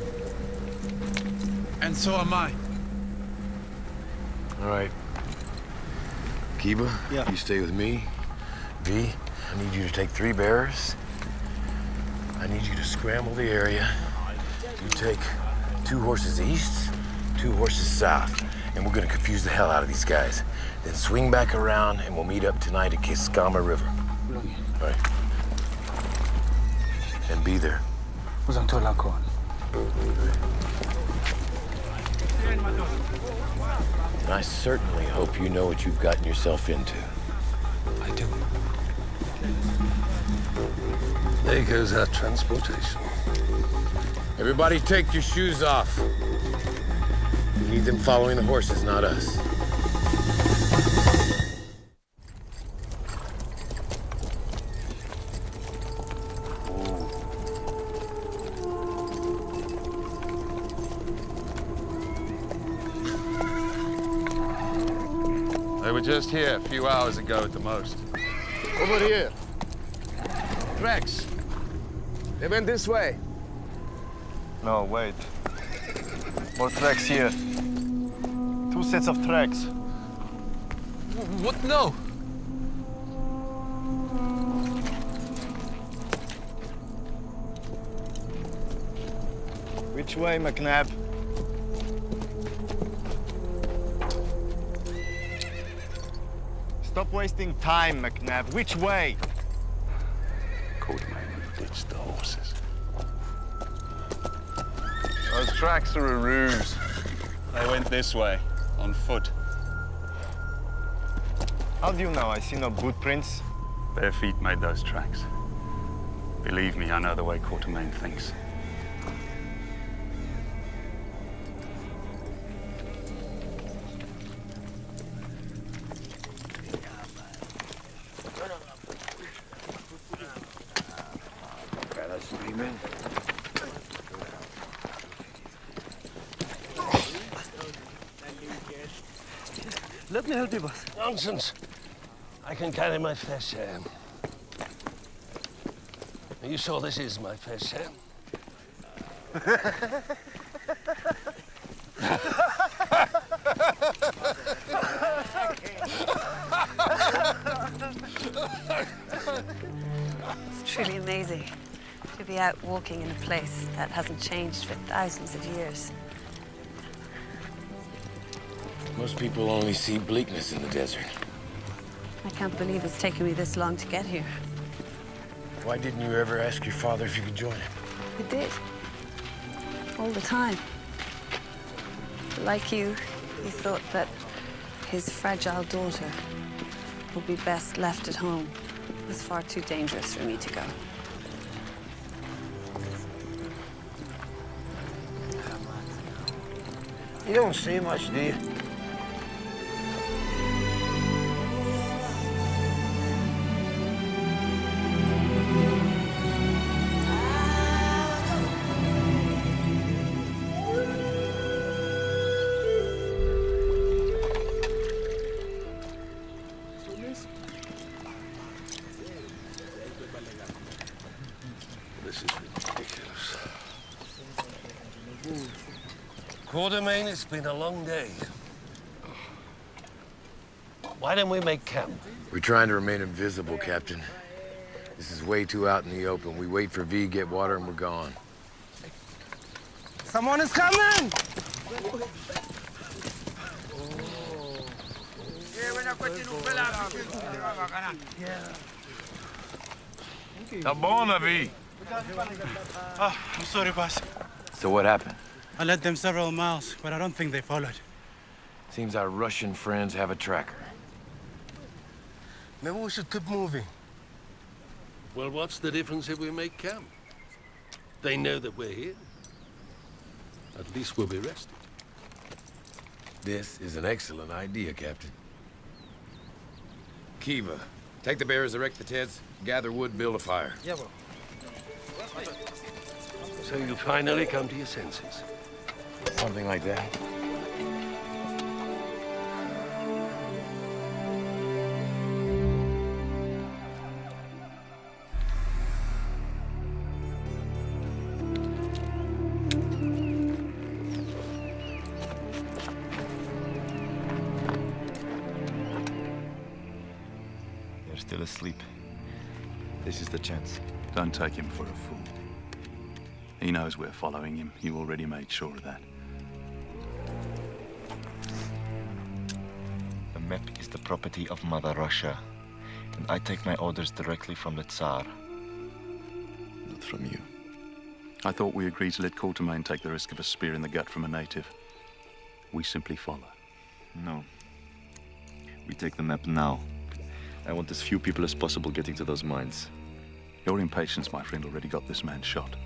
And so am I. All right. Kiba, Yeah. you stay with me. V, I need you to take 3 bearers. I need you to scramble the area. You take 2 horses east, 2 horses south, and we're gonna confuse the hell out of these guys. Then swing back around and we'll meet up tonight at Kiskama River. All right. And be there. And I certainly hope you know what you've gotten yourself into. I do. There goes our transportation. Everybody take your shoes off. We need them following the horses, not us. They were just here a few hours ago at the most. Over here. Tracks. They went this way. No, wait. More tracks here. 2 sets of tracks. What? No. Which way, McNabb? Stop wasting time, McNabb. Which way? Quatermain ditched the horses. Those tracks are a ruse. They went this way, on foot. How do you know? I see no boot prints. Bare feet made those tracks. Believe me, I know the way Quatermain thinks. Let me help you, boss. Nonsense. I can carry my fair share. Are you sure this is my fair share? It's truly amazing to be out walking in a place that hasn't changed for thousands of years. Most people only see bleakness in the desert. I can't believe it's taken me this long to get here. Why didn't you ever ask your father if you could join him? I did. All the time. Like you, he thought that his fragile daughter would be best left at home. It was far too dangerous for me to go. You don't say much, do you? This is ridiculous. Quatermain, it's been a long day. Why don't we make camp? We're trying to remain invisible, Captain. This is way too out in the open. We wait for V, get water, and we're gone. Someone is coming! Tabona, V. Oh, I'm sorry, boss. So what happened? I led them several miles, but I don't think they followed. Seems our Russian friends have a tracker. Maybe we should keep moving. Well, what's the difference if we make camp? They know that we're here. At least we'll be rested. This is an excellent idea, Captain. Kiva, take the bearers, erect the tents, gather wood, build a fire. Yeah, well. So you finally come to your senses. Something like that. They're still asleep. This is the chance. Don't take him for a fool. He knows we're following him. You already made sure of that. The map is the property of Mother Russia, and I take my orders directly from the Tsar. Not from you. I thought we agreed to let Quatermain take the risk of a spear in the gut from a native. We simply follow. No. We take the map now. I want as few people as possible getting to those mines. Your impatience, my friend, already got this man shot.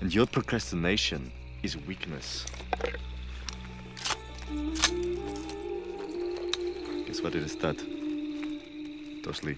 And your procrastination is weakness. Guess what it is that? Tosli.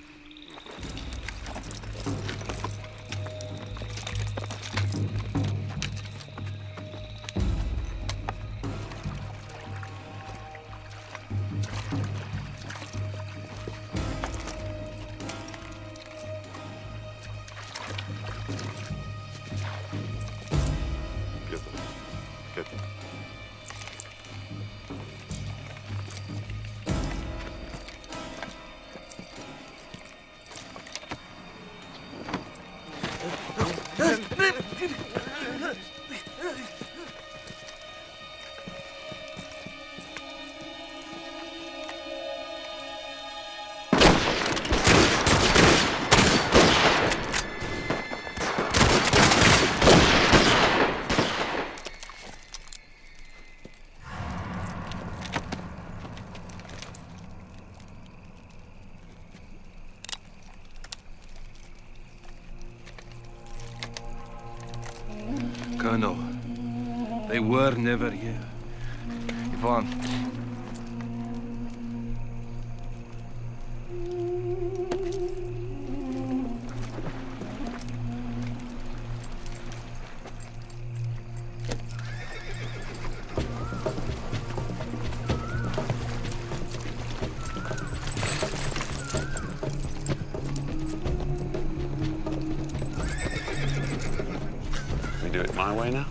Colonel, they were never here. Ivan. We do it my way now?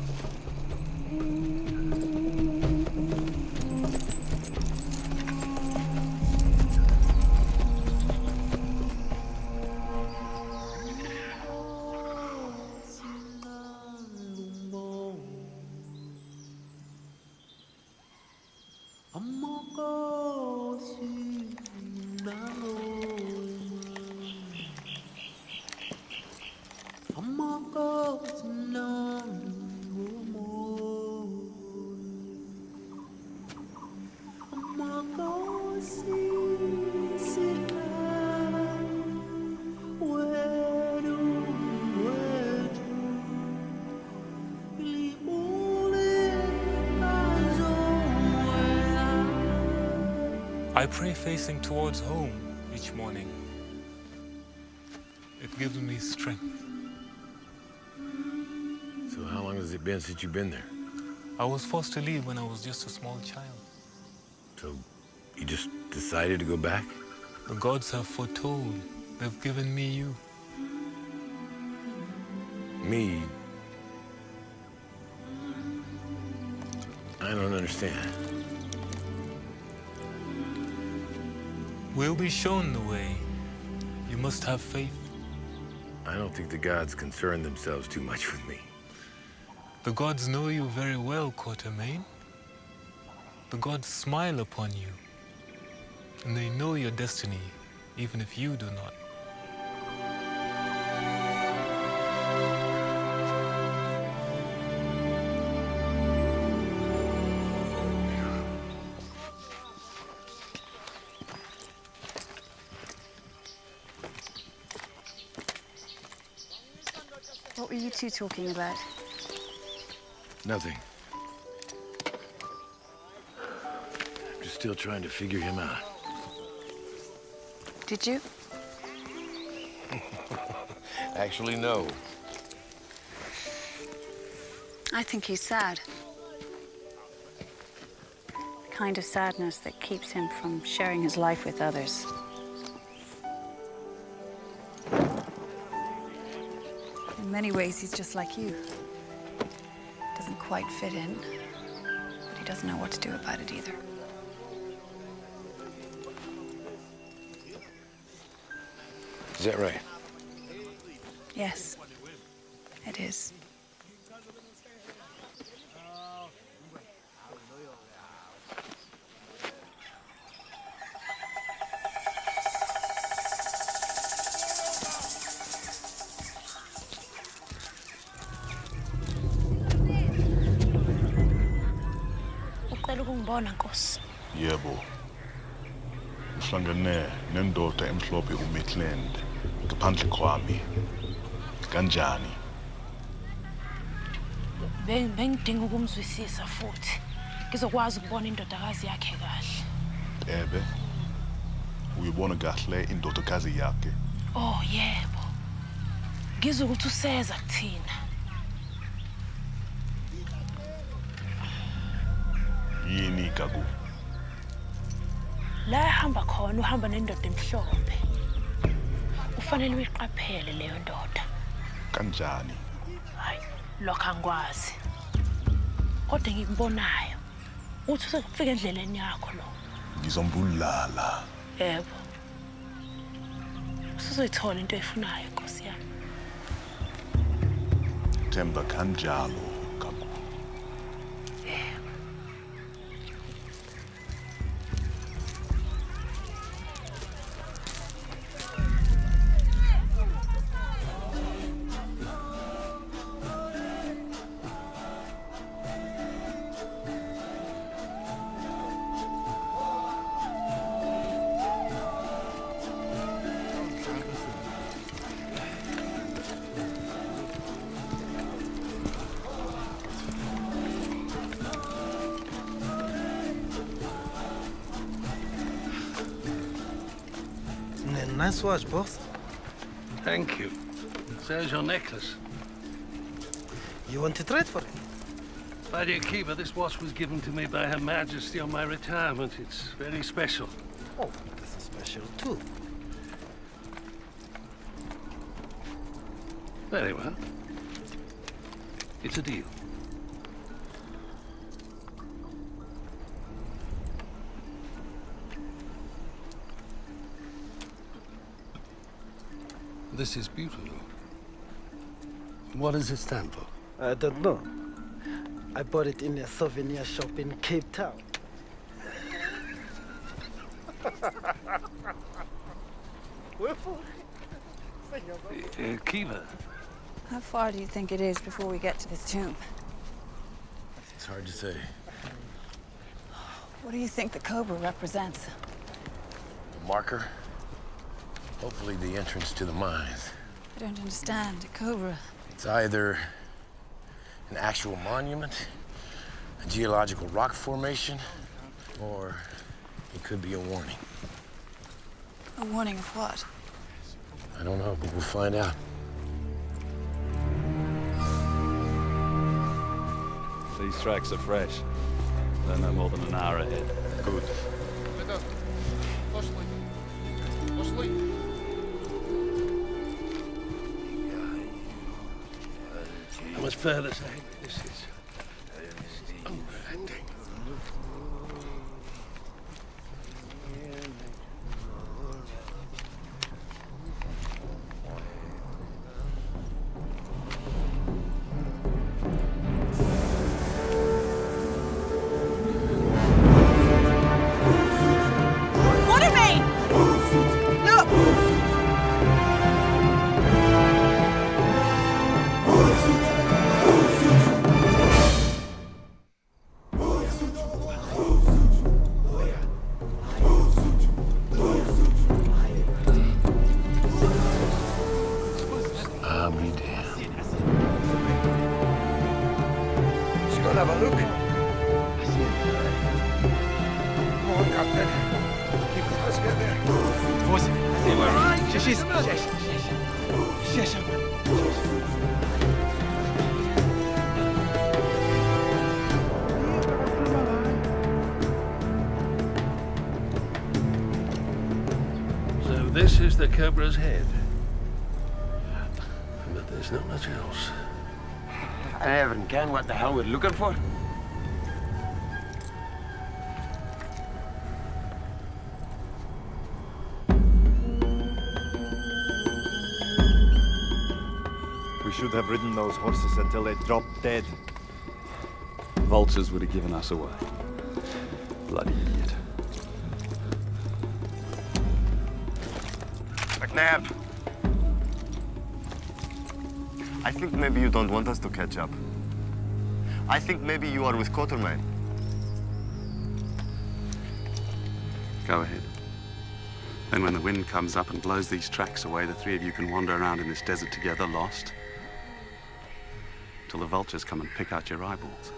I pray facing towards home each morning. It gives me strength. So how long has it been since you've been there? I was forced to leave when I was just a small child. So you just decided to go back? The gods have foretold. They've given me you. Me? I don't understand. We'll be shown the way. You must have faith. I don't think the gods concern themselves too much with me. The gods know you very well, Quatermain. The gods smile upon you. And they know your destiny, even if you do not. What were you two talking about? Nothing. I'm just still trying to figure him out. Did you? Actually, no. I think he's sad. The kind of sadness that keeps him from sharing his life with others. In many ways, he's just like you. Doesn't quite fit in, but he doesn't know what to do about it either. Is that right? Yes, it is. Sawubona Nkosi. Yebo. Ngihlangene nendoda emhlophe uMidland ngaphandle kwami. Kanjani? Bengidinga ukumzwisisa futhi. Ngizokwazi ukubona indodakazi yakhe kahle. Ebe. Uyibona kahle indodakazi yakhe. Oh yebo. Ngizwe ukuthi useza kuthina. Yini Gagu? La ehamba khona uhamba nendoda emhlophe. Ufanele uyiqaphele leyo ndoda. Kanjani? Hayi, lokho angikwazi. Kodwa ngikubonayo. Uthi uzofika endleleni yakho lo. Ngizombulala. Yebo. Usuzoyithola into efunayo Nkosi yami. Themba kanjalo Gagu. Nice watch, boss. Thank you. There's your necklace. You want to trade for it? My dear Kiva, this watch was given to me by Her Majesty on my retirement. It's very special. Oh, this is special too. Very well. It's a deal. This is beautiful. What does it stand for? I don't know. I bought it in a souvenir shop in Cape Town. Kiva. How far do you think it is before we get to this tomb? It's hard to say. What do you think the cobra represents? A marker? Hopefully the entrance to the mines. I don't understand. A cobra. It's either an actual monument, a geological rock formation, or it could be a warning. A warning of what? I don't know, but we'll find out. These tracks are fresh. They're no more than an hour ahead. Good. How much further, say? This is unrelenting. Quatermain! Look! I'll be damned. Let's go have a look. Come on, Captain. Let's get there. So this is the cobra's head. But there's not much else. I never can what the hell we're looking for. We should have ridden those horses until they dropped dead. Vultures would have given us away. Bloody idiot. McNabb! I think maybe you don't want us to catch up. I think maybe you are with Quatermain. Go ahead. Then when the wind comes up and blows these tracks away, the three of you can wander around in this desert together, lost, till the vultures come and pick out your eyeballs.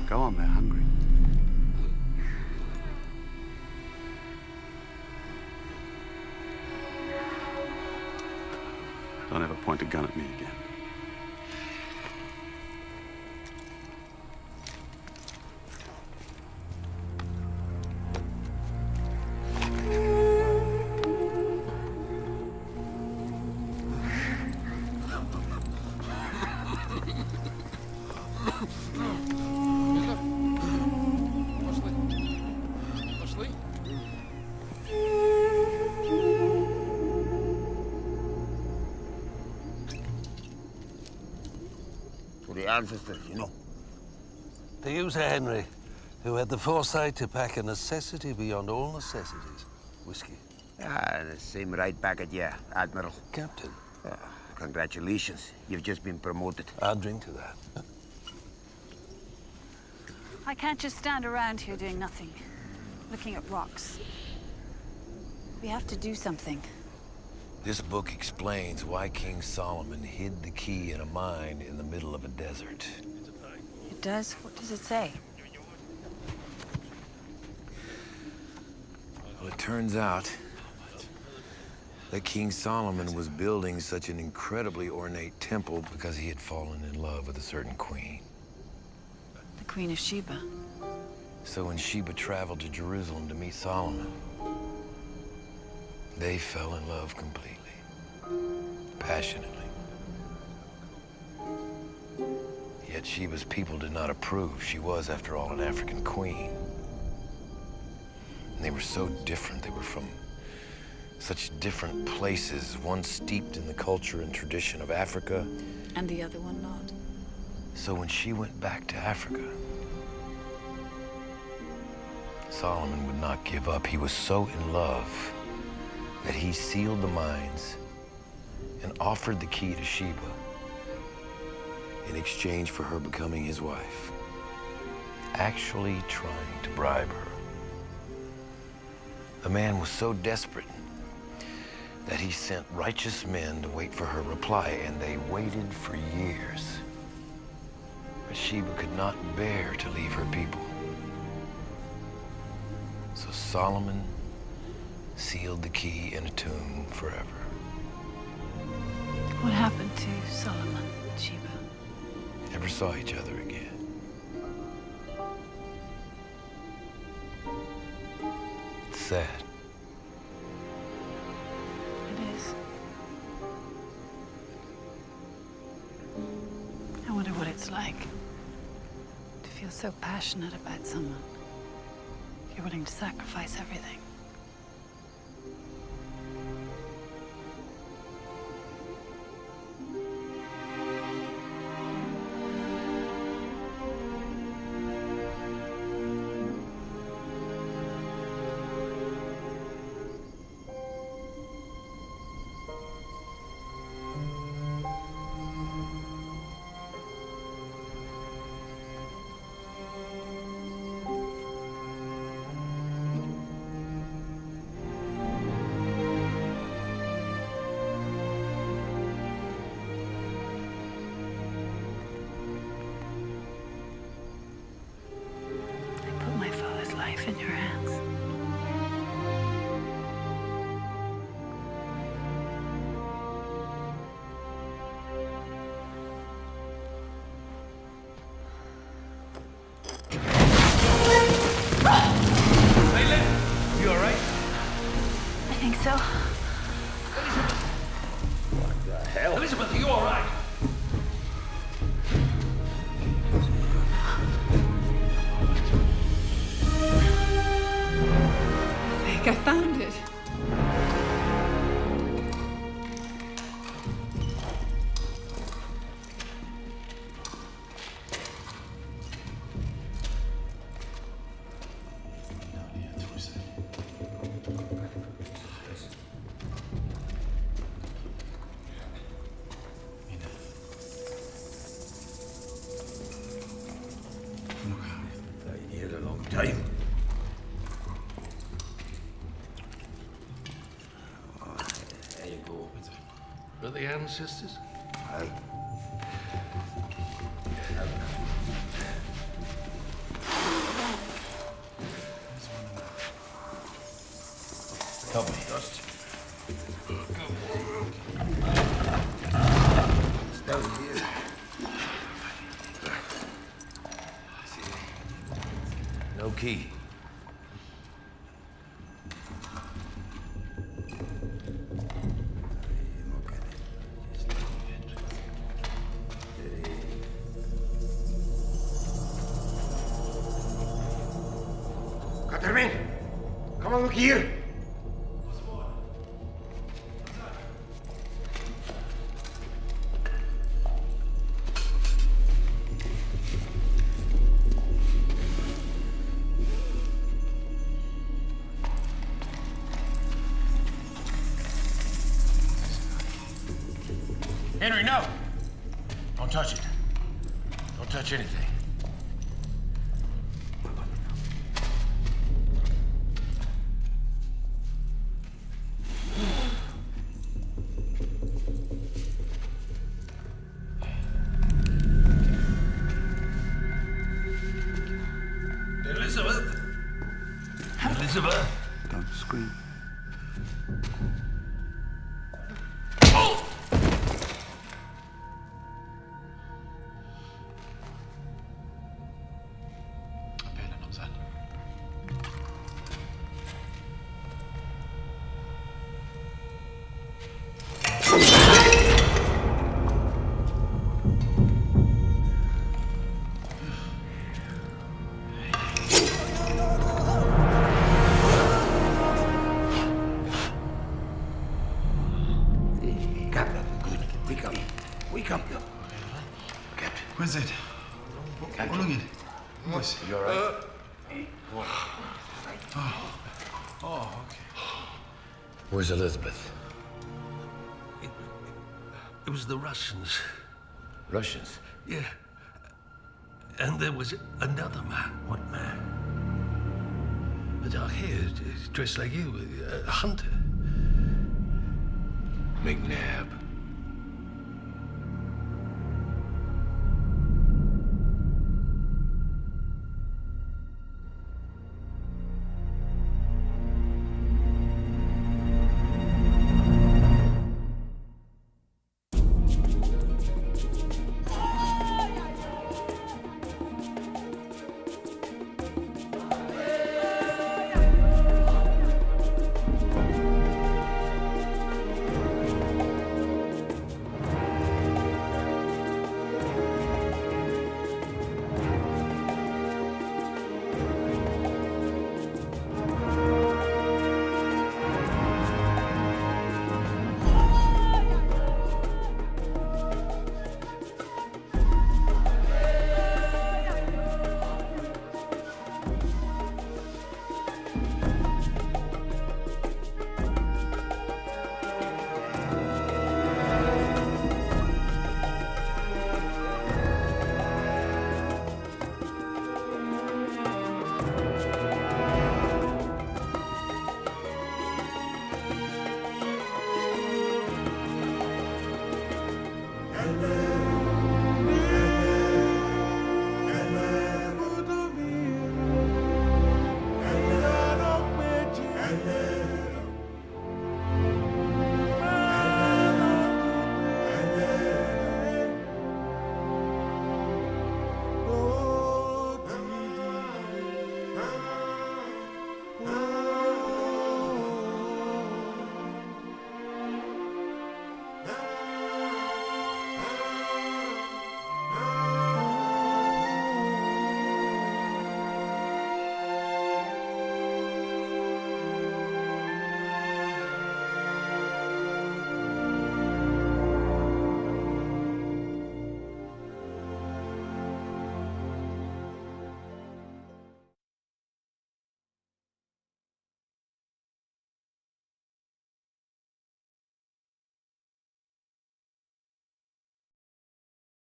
Go on, they're hungry. Don't ever point a gun at me again. Ancestors, you know. The user Henry, who had the foresight to pack a necessity beyond all necessities. Whiskey. Ah, the same right back at you, Admiral. Captain. Congratulations. You've just been promoted. I'll drink to that. I can't just stand around here doing nothing, looking at rocks. We have to do something. This book explains why King Solomon hid the key in a mine in the middle of a desert. It does? What does it say? Well, it turns out that King Solomon was building such an incredibly ornate temple because he had fallen in love with a certain queen. The Queen of Sheba. So when Sheba traveled to Jerusalem to meet Solomon, they fell in love completely, passionately. Yet Sheba's people did not approve. She was, after all, an African queen. And they were so different. They were from such different places, one steeped in the culture and tradition of Africa. And the other one not. So when she went back to Africa, Solomon would not give up. He was so in love that he sealed the mines and offered the key to Sheba in exchange for her becoming his wife, actually trying to bribe her. The man was so desperate that he sent righteous men to wait for her reply, and they waited for years. But Sheba could not bear to leave her people. So Solomon sealed the key in a tomb forever. What happened to Solomon and Sheba? Never saw each other again. It's sad. It is. I wonder what it's like to feel so passionate about someone. You're willing to sacrifice everything. In your hands. Layla, you all right? I think so. What the hell? Elizabeth, are you all right? I found it. ancestors? Aye. Help me, Dust. It's down here. No key. Quatermain, come and look here. Henry, no! Don't touch it. Don't touch anything. Elizabeth? Elizabeth? Don't scream. Where's it? Oh, look at it. Boys. You all right? Oh, okay. Where's Elizabeth? It was the Russians. Russians? Yeah. And there was another man. What man? A dark haired, dressed like you, a hunter. McNabb.